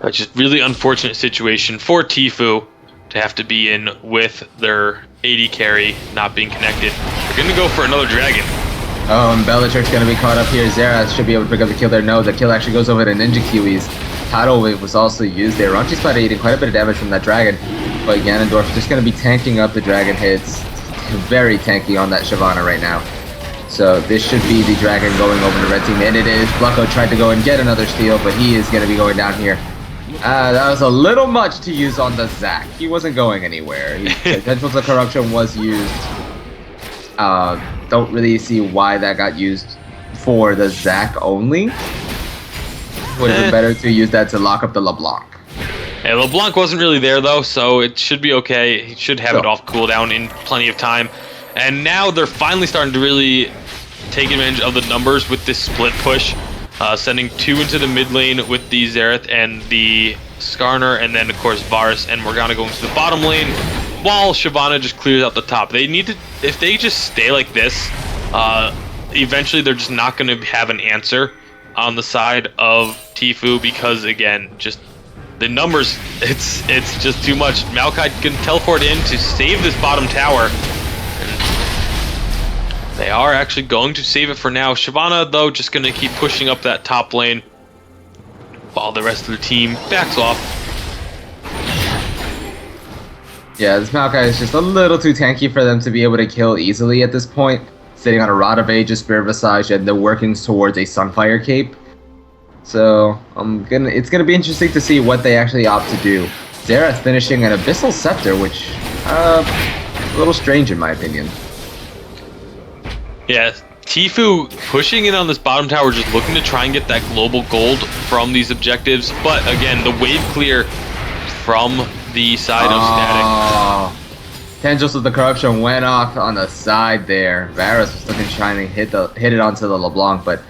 It's just really unfortunate situation for TFU to have to be in with their AD carry not being connected. They're going to go for another dragon. Oh, and Bellatrix going to be caught up here. Xerath should be able to pick up the kill there. No, the kill actually goes over to Ninja Kiwis. Tidal Wave was also used there. Ronchi's Spider eating quite a bit of damage from that dragon, but Ganondorf just going to be tanking up the dragon hits. Very tanky on that Shyvana right now. So this should be the dragon going over to red team, and it is. Blucko tried to go and get another steal, but he is going to be going down here. That was a little much to use on the Zac. He wasn't going anywhere. Potential to Corruption was used. Don't really see why that got used for the Zac only. Would have been better to use that to lock up the LeBlanc. Yeah, LeBlanc wasn't really there though, so it should be okay. He should have it off cooldown in plenty of time. And now they're finally starting to really take advantage of the numbers with this split push. Sending 2 into the mid lane with the Xerath and the Skarner, and then of course Varus and Morgana going to the bottom lane, while Shyvana just clears out the top. They need to, if they just stay like this, eventually they're just not going to have an answer on the side of TFU, because again, just the numbers, it's just too much. Maokai can teleport in to save this bottom tower. They are actually going to save it for now. Shyvana, though, just going to keep pushing up that top lane while the rest of the team backs off. Yeah, this Maokai is just a little too tanky for them to be able to kill easily at this point. Sitting on a Rod of Ages, Spirit Visage, and the workings towards a Sunfire Cape. So it's gonna be interesting to see what they actually opt to do. Xerath finishing an Abyssal Scepter, which a little strange in my opinion. Yeah, TFU pushing in on this bottom tower, just looking to try and get that global gold from these objectives. But again, the wave clear from the side of Static. Tendrils of the Corruption went off on the side there. Varus was looking trying to hit it onto the LeBlanc, but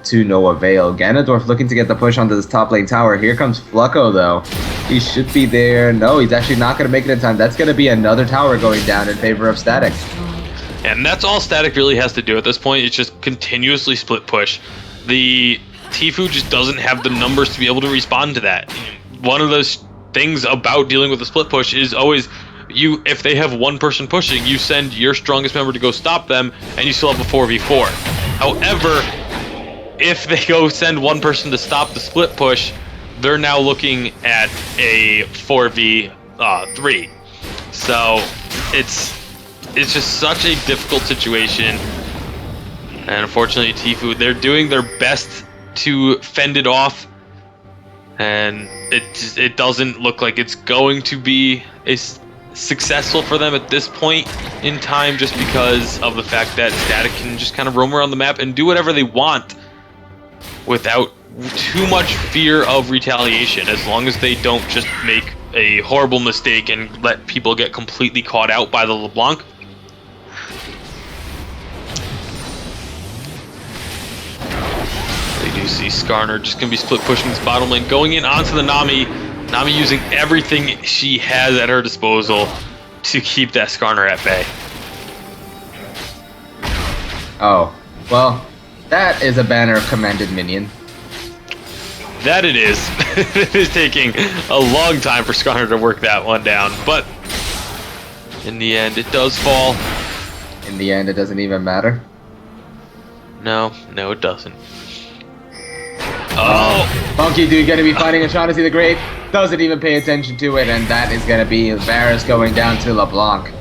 to no avail. Ganondorf looking to get the push onto this top lane tower. Here comes Flucko though. He should be there. No, he's actually not going to make it in time. That's going to be another tower going down in favor of Static. And that's all Static really has to do at this point. It's just continuously split push. The TFU just doesn't have the numbers to be able to respond to that. One of those things about dealing with the split push is always if they have one person pushing, you send your strongest member to go stop them, and you still have a 4v4. However, if they go send one person to stop the split push, they're now looking at a 4v3. So it's just such a difficult situation. And unfortunately, TFU, they're doing their best to fend it off, and it doesn't look like it's going to be successful for them at this point in time, just because of the fact that Static can just kind of roam around the map and do whatever they want without too much fear of retaliation, as long as they don't just make a horrible mistake and let people get completely caught out by the LeBlanc. You see Skarner just going to be split pushing this bottom lane, going in onto the Nami. Nami using everything she has at her disposal to keep that Skarner at bay. Oh, well, that is a banner of commanded minion. That it is. It is taking a long time for Skarner to work that one down, but in the end, it does fall. In the end, it doesn't even matter. No, it doesn't. Oh! Funky Dude gonna be fighting Shaughnessy the Great. Doesn't even pay attention to it, and that is gonna be Varus going down to LeBlanc.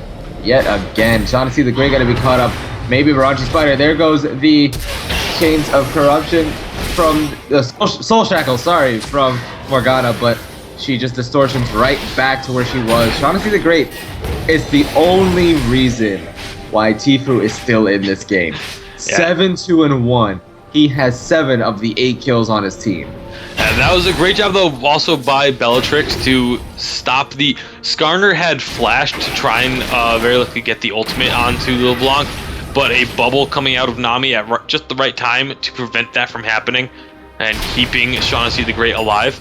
Yet again, Shaughnessy the Great gonna be caught up. Maybe Varachi Spider. There goes the chains of corruption from the Soul Shackle, from Morgana, but she just distortions right back to where she was. Shaughnessy the Great is the only reason why TFU is still in this game. Yeah. 7-2-1. He has 7 of the 8 kills on his team. And that was a great job, though, also by Bellatrix to stop the... Skarner had flash to try and very likely get the ultimate onto LeBlanc, but a bubble coming out of Nami at just the right time to prevent that from happening and keeping Shaughnessy the Great alive.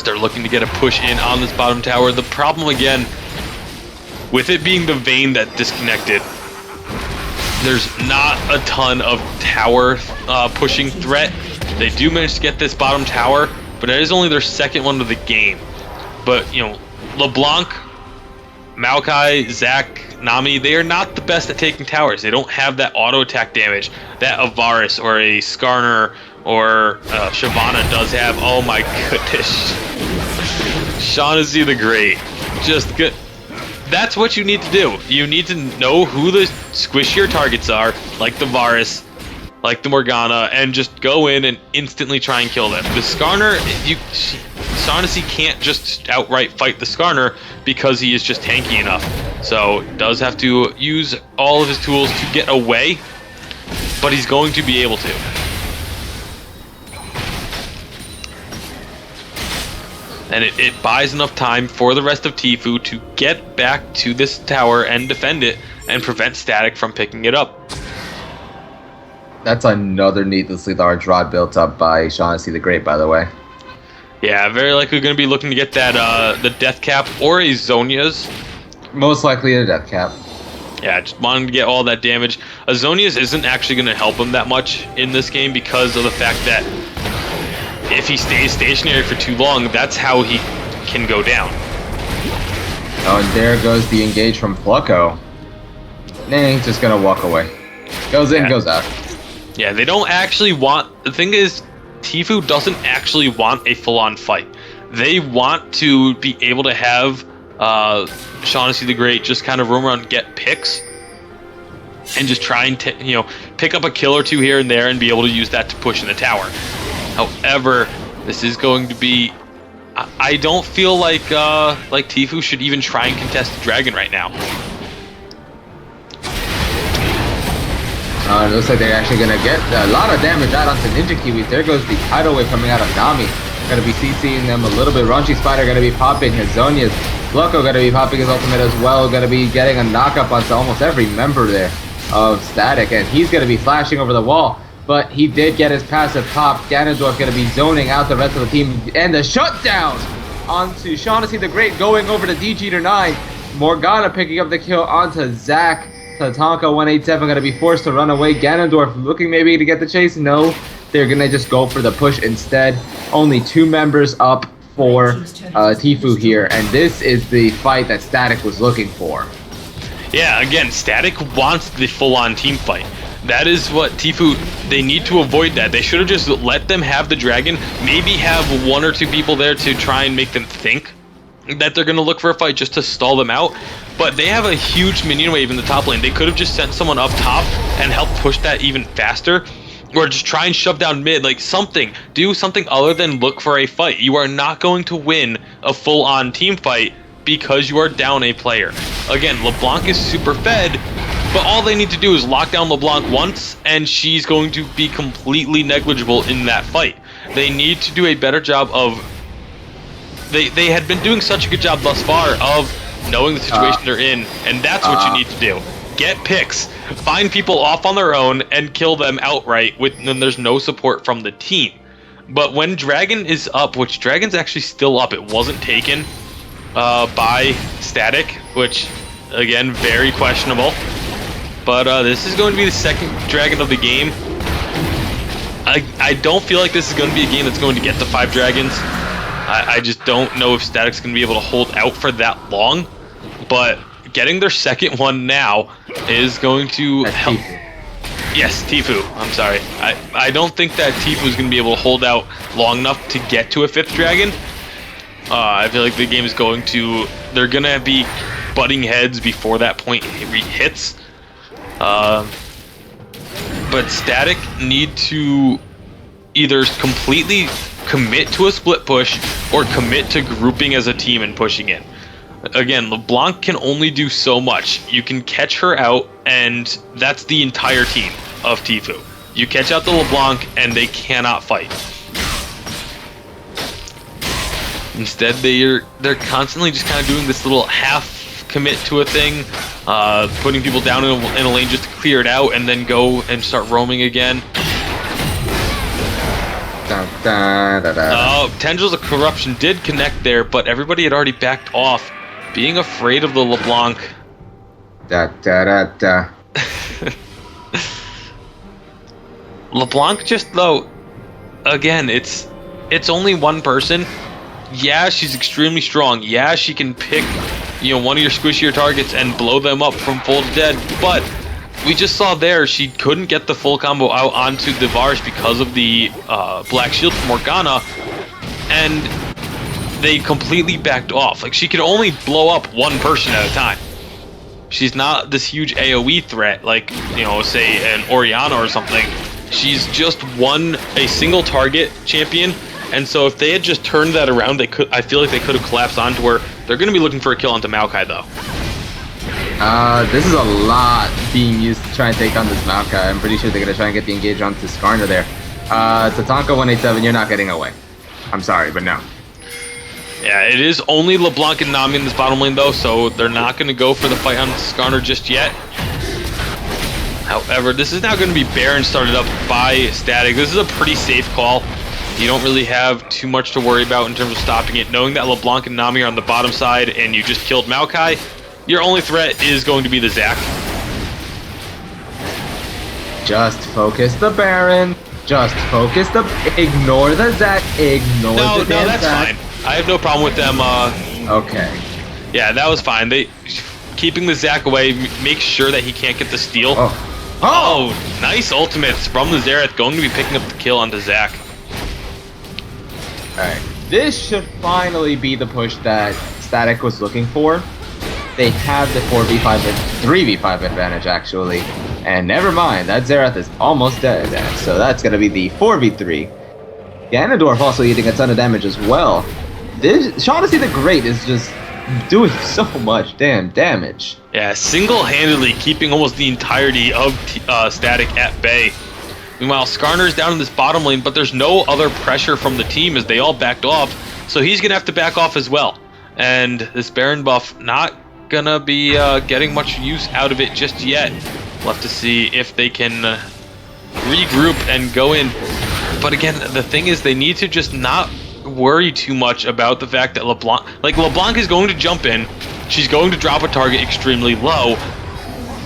They're looking to get a push in on this bottom tower. The problem, again, with it being the Vayne that disconnected, there's not a ton of tower pushing threat. They do manage to get this bottom tower, but it is only their second one of the game. But, you know, LeBlanc, Maokai, Zac, Nami, they are not the best at taking towers. They don't have that auto attack damage that a Varus or a Skarner or Shyvana does have. Oh my goodness. Shaughnessy the Great. Just good. That's what you need to do. You need to know who the squishier targets are, like the Varus, like the Morgana, and just go in and instantly try and kill them. The Skarner, Shaughnessy can't just outright fight the Skarner because he is just tanky enough. So does have to use all of his tools to get away, but he's going to be able to. And it buys enough time for the rest of TFU to get back to this tower and defend it and prevent Static from picking it up. That's another needlessly large rod built up by Shaughnessy the Great, by the way. Yeah, very likely going to be looking to get that the death cap or a Zhonya's. Most likely a death cap. Yeah, just wanting to get all that damage. A Zhonya's isn't actually going to help him that much in this game because of the fact that if he stays stationary for too long, that's how he can go down. Oh, and there goes the engage from Flucko. Nah, he's just gonna walk away. Goes in, goes out. Yeah, they don't actually want... The thing is, TFU doesn't actually want a full-on fight. They want to be able to have Shaughnessy the Great just kind of roam around and get picks and just try and pick up a kill or two here and there and be able to use that to push in the tower. However, this is going to be... I don't feel like TFU should even try and contest the Dragon right now. It looks like they're actually going to get a lot of damage out onto Ninja Kiwis. There goes the tidal wave coming out of Nami. Going to be CCing them a little bit. Raunchy Spider going to be popping his Zhonya's. Flucko going to be popping his ultimate as well. Going to be getting a knock-up onto almost every member there of Static. And he's going to be flashing over the wall. But he did get his passive pop. Ganondorf going to be zoning out the rest of the team. And the shutdown onto Shaughnessy the Great going over to DG9. Morgana picking up the kill onto Zac. Tatanka 187 going to be forced to run away. Ganondorf looking maybe to get the chase. No. they're gonna just go for the push instead. Only 2 members up for TFU here, and this is the fight that Static was looking for. Yeah, again, Static wants the full-on team fight. That is what TFU, they need to avoid that. They should have just let them have the dragon, maybe have 1 or 2 people there to try and make them think that they're going to look for a fight just to stall them out. But they have a huge minion wave in the top lane. They could have just sent someone up top and helped push that even faster. Or just try and shove down mid, like something. Do something other than look for a fight. You are not going to win a full-on team fight because you are down a player. Again, LeBlanc is super fed, but all they need to do is lock down LeBlanc once, and she's going to be completely negligible in that fight. They need to do a better job of... They had been doing such a good job thus far of knowing the situation they're in, and that's what you need to do. Get picks, find people off on their own, and kill them outright when there's no support from the team. But when Dragon is up, which Dragon's actually still up, it wasn't taken by Static, which, again, very questionable. But this is going to be the second Dragon of the game. I don't feel like this is going to be a game that's going to get the 5 dragons. I just don't know if Static's going to be able to hold out for that long. But getting their second one now is going to help. Yes, TFU. I'm sorry. I don't think that TFU is going to be able to hold out long enough to get to a 5th dragon. I feel like the game is going to... They're going to be butting heads before that point hits. But Static need to either completely commit to a split push or commit to grouping as a team and pushing in. Again, LeBlanc can only do so much. You can catch her out, and that's the entire team of TFU. You catch out the LeBlanc, and they cannot fight. Instead, they're constantly just kind of doing this little half commit to a thing, putting people down in a lane just to clear it out, and then go and start roaming again. Oh, Tendrils of Corruption did connect there, but everybody had already backed off, being afraid of the LeBlanc. LeBlanc just, though, again, it's only one person. Yeah, she's extremely strong. Yeah, she can pick, one of your squishier targets and blow them up from full to dead, but we just saw there she couldn't get the full combo out onto the Varus because of the Black Shield from Morgana, and they completely backed off. Like, she could only blow up one person at a time. She's not this huge AoE threat like, say an Orianna or something. She's just a single target champion, and so if they had just turned that around, I feel like they could have collapsed onto her. They're going to be looking for a kill onto Maokai, though. This is a lot being used to try and take on this Maokai. I'm pretty sure they're going to try and get the engage onto Skarner there. Tatanka 187, you're not getting away. I'm sorry, but no. Yeah, it is only LeBlanc and Nami in this bottom lane, though, so they're not going to go for the fight on Skarner just yet. However, this is now going to be Baron started up by Static. This is a pretty safe call. You don't really have too much to worry about in terms of stopping it. Knowing that LeBlanc and Nami are on the bottom side and you just killed Maokai, your only threat is going to be the Zac. Just focus the Baron. Just focus the... Ignore the Zac. Ignore the damn that's Zac. fine. I have no problem with them. Okay. Yeah, that was fine. Keeping the Zac away, make sure that he can't get the steal. Oh, nice ultimates from the Xerath, going to be picking up the kill onto Zac. Alright, this should finally be the push that Static was looking for. They have the 4v5 and 3v5 advantage, actually. And never mind, that Xerath is almost dead, so that's going to be the 4v3. Ganondorf also eating a ton of damage as well. Shaughnessy the Great is just doing so much damn damage. Yeah, single-handedly keeping almost the entirety of Static at bay. Meanwhile, Skarner's down in this bottom lane, but there's no other pressure from the team as they all backed off, so he's going to have to back off as well. And this Baron buff not going to be getting much use out of it just yet. We'll have to see if they can regroup and go in. But again, the thing is, they need to just not worry too much about the fact that LeBlanc is going to jump in. She's going to drop a target extremely low.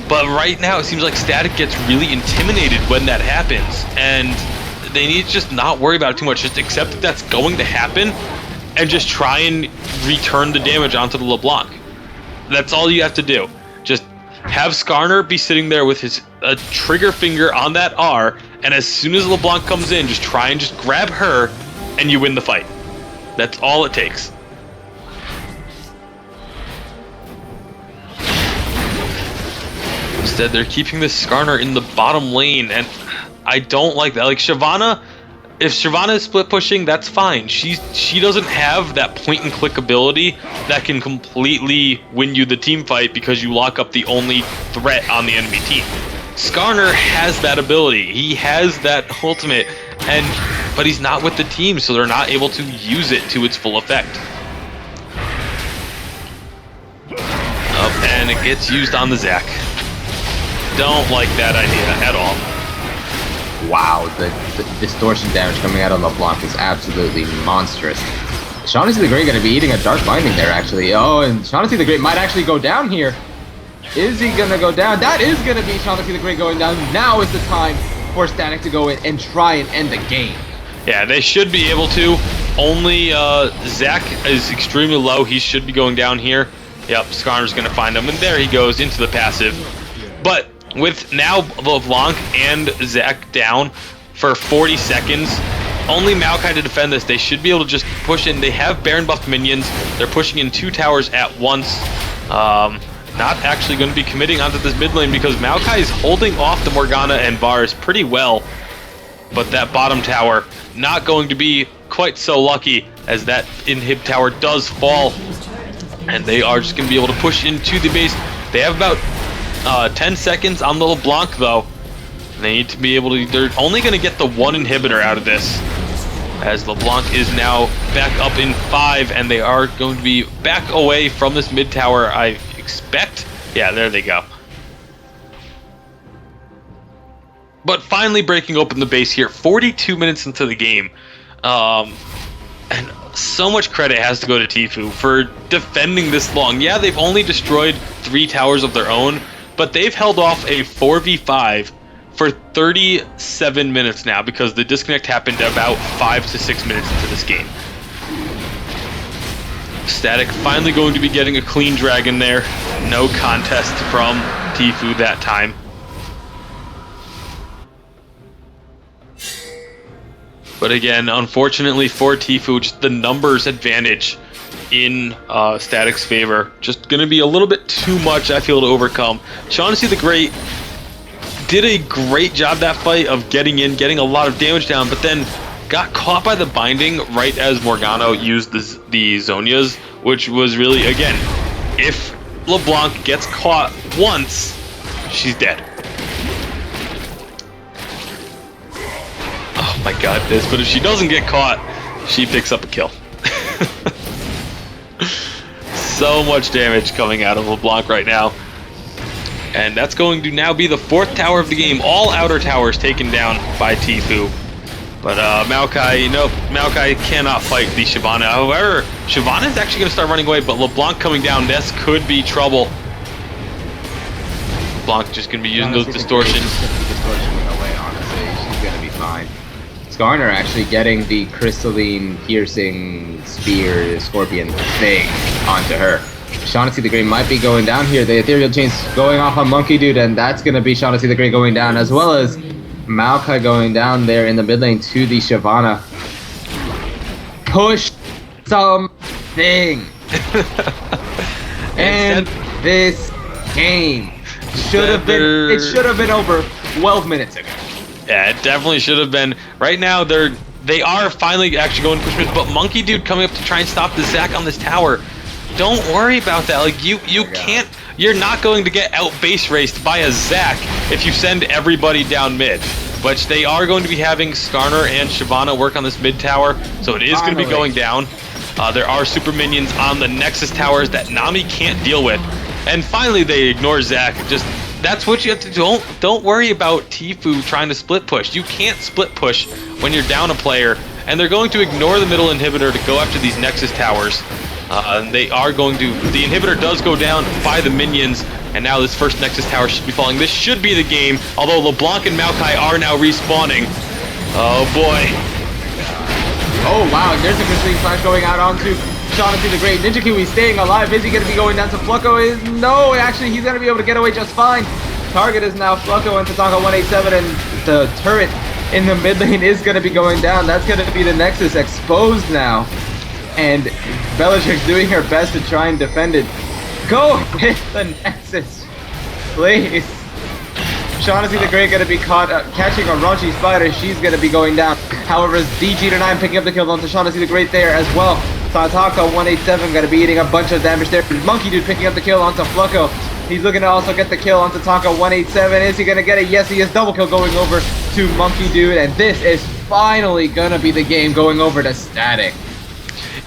But right now, it seems like Static gets really intimidated when that happens. And they need to just not worry about it too much. Just accept that that's going to happen, and just try and return the damage onto the LeBlanc. That's all you have to do. Just have Skarner be sitting there with his trigger finger on that R, and as soon as LeBlanc comes in, just try and just grab her, and you win the fight. That's all it takes. Instead, they're keeping this Skarner in the bottom lane, and I don't like that. Like, Shyvana, if Shyvana is split pushing, that's fine. She doesn't have that point and click ability that can completely win you the team fight because you lock up the only threat on the enemy team. Skarner has that ability. He has that ultimate, but he's not with the team, so they're not able to use it to its full effect. And it gets used on the Zac. Don't like that idea at all. Wow, the distortion damage coming out of LeBlanc is absolutely monstrous. Shaughnessy the Great going to be eating a Dark Binding there, actually. Oh, and Shaughnessy the Great might actually go down here. Is he going to go down? That is going to be Shaughnessy the Great going down. Now is the time for Static to go in and try and end the game. Yeah, they should be able to. Only Zac is extremely low. He should be going down here. Yep, Skarner's going to find him, and there he goes into the passive. But with now LeBlanc and Zac down for 40 seconds, only Maokai to defend this. They should be able to just push in. They have Baron buffed minions. They're pushing in 2 towers at once. Not actually going to be committing onto this mid lane because Maokai is holding off the Morgana and Varus pretty well. But that bottom tower not going to be quite so lucky as that inhib tower does fall. And they are just going to be able to push into the base. They have about 10 seconds on the LeBlanc though. They need to be able to, they're only going to get the 1 inhibitor out of this, as LeBlanc is now back up in 5, and they are going to be back away from this mid tower, I expect. Yeah, there they go. But finally breaking open the base here, 42 minutes into the game. And so much credit has to go to TFU for defending this long. Yeah, they've only destroyed 3 towers of their own, but they've held off a 4v5 for 37 minutes now because the disconnect happened about 5 to 6 minutes into this game. Static finally going to be getting a clean dragon there. No contest from TFU that time. But again, unfortunately for TFU, just the numbers advantage in Static's favor. Just going to be a little bit too much, I feel, to overcome. Shaughnessy the Great did a great job that fight of getting in, getting a lot of damage down, but then got caught by the binding right as Morgana used the Zhonya's, which was really, again, if LeBlanc gets caught once, she's dead. Oh my god, but if she doesn't get caught, she picks up a kill. So much damage coming out of LeBlanc right now. And that's going to now be the 4th tower of the game. All outer towers taken down by TFU. But Maokai, nope, Maokai cannot fight the Shyvana. However, Shyvana is actually going to start running away, but LeBlanc coming down, this could be trouble. LeBlanc just going to be using those distortions. She's going to be fine. Skarner actually getting the crystalline piercing spear scorpion thing onto her. Shaughnessy the Great might be going down here. The ethereal chain's going off on Monkey Dude, and that's going to be Shaughnessy the Great going down, as well as Maokai going down there in the mid lane to the Shyvana. Push something. And this game should have been, it should have been over 12 minutes ago. Yeah, it definitely should have been. Right now, they are finally actually going to push mid, but Monkey Dude coming up to try and stop the Zac on this tower. Don't worry about that. Like, you can't, you're not going to get out base raced by a Zac if you send everybody down mid. But they are going to be having Skarner and Shyvana work on this mid tower, so it is going to be going down. There are super minions on the Nexus towers that Nami can't deal with. And finally, they ignore Zac. Just, that's what you have to do. Don't worry about TFU trying to split push. You can't split push when you're down a player, and they're going to ignore the middle inhibitor to go after these Nexus towers. They are going to, the inhibitor does go down by the minions, and now this first Nexus tower should be falling. This should be the game, although LeBlanc and Maokai are now respawning. Oh boy. Oh wow, there's a Grizzly Flash going out onto Shaughnessy the Great. Ninja Kiwi staying alive. Is he going to be going down to Flucko? No, actually he's going to be able to get away just fine. Target is now Flucko and Tatanka 187, and the turret in the mid lane is going to be going down. That's going to be the Nexus exposed now. And Belichick's doing her best to try and defend it. Go hit the Nexus, please. Shaughnessy the Great going to be caught catching a raunchy spider. She's going to be going down. However, DG9 picking up the kill onto Shaughnessy the Great there as well. Tatanka 187 going to be eating a bunch of damage there. Monkey Dude picking up the kill onto Flucko. He's looking to also get the kill onto Tatanka 187. Is he going to get it? Yes, he is. Double kill going over to Monkey Dude. And this is finally going to be the game going over to Static.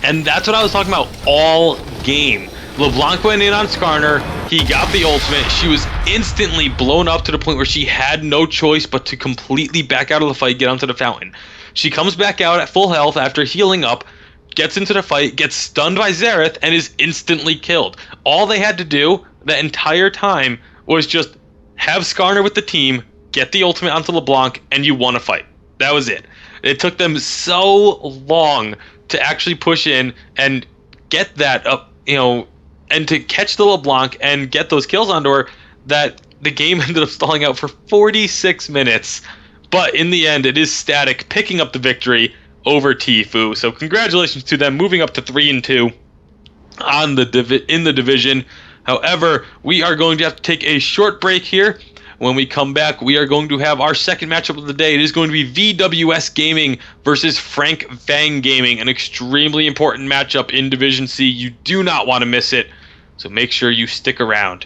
And that's what I was talking about all game. LeBlanc went in on Skarner, he got the ultimate, she was instantly blown up to the point where she had no choice but to completely back out of the fight, get onto the fountain. She comes back out at full health after healing up, gets into the fight, gets stunned by Xerath, and is instantly killed. All they had to do that entire time was just have Skarner with the team, get the ultimate onto LeBlanc, and you won a fight. That was it. It took them so long to actually push in and get that up, and to catch the LeBlanc and get those kills onto her, that the game ended up stalling out for 46 minutes. But in the end, it is Static picking up the victory over TFU. So congratulations to them, moving up to 3-2 on in the division. However, we are going to have to take a short break here. When we come back, we are going to have our second matchup of the day. It is going to be VWS Gaming versus Frank Fang Gaming, an extremely important matchup in Division C. You do not want to miss it, so make sure you stick around.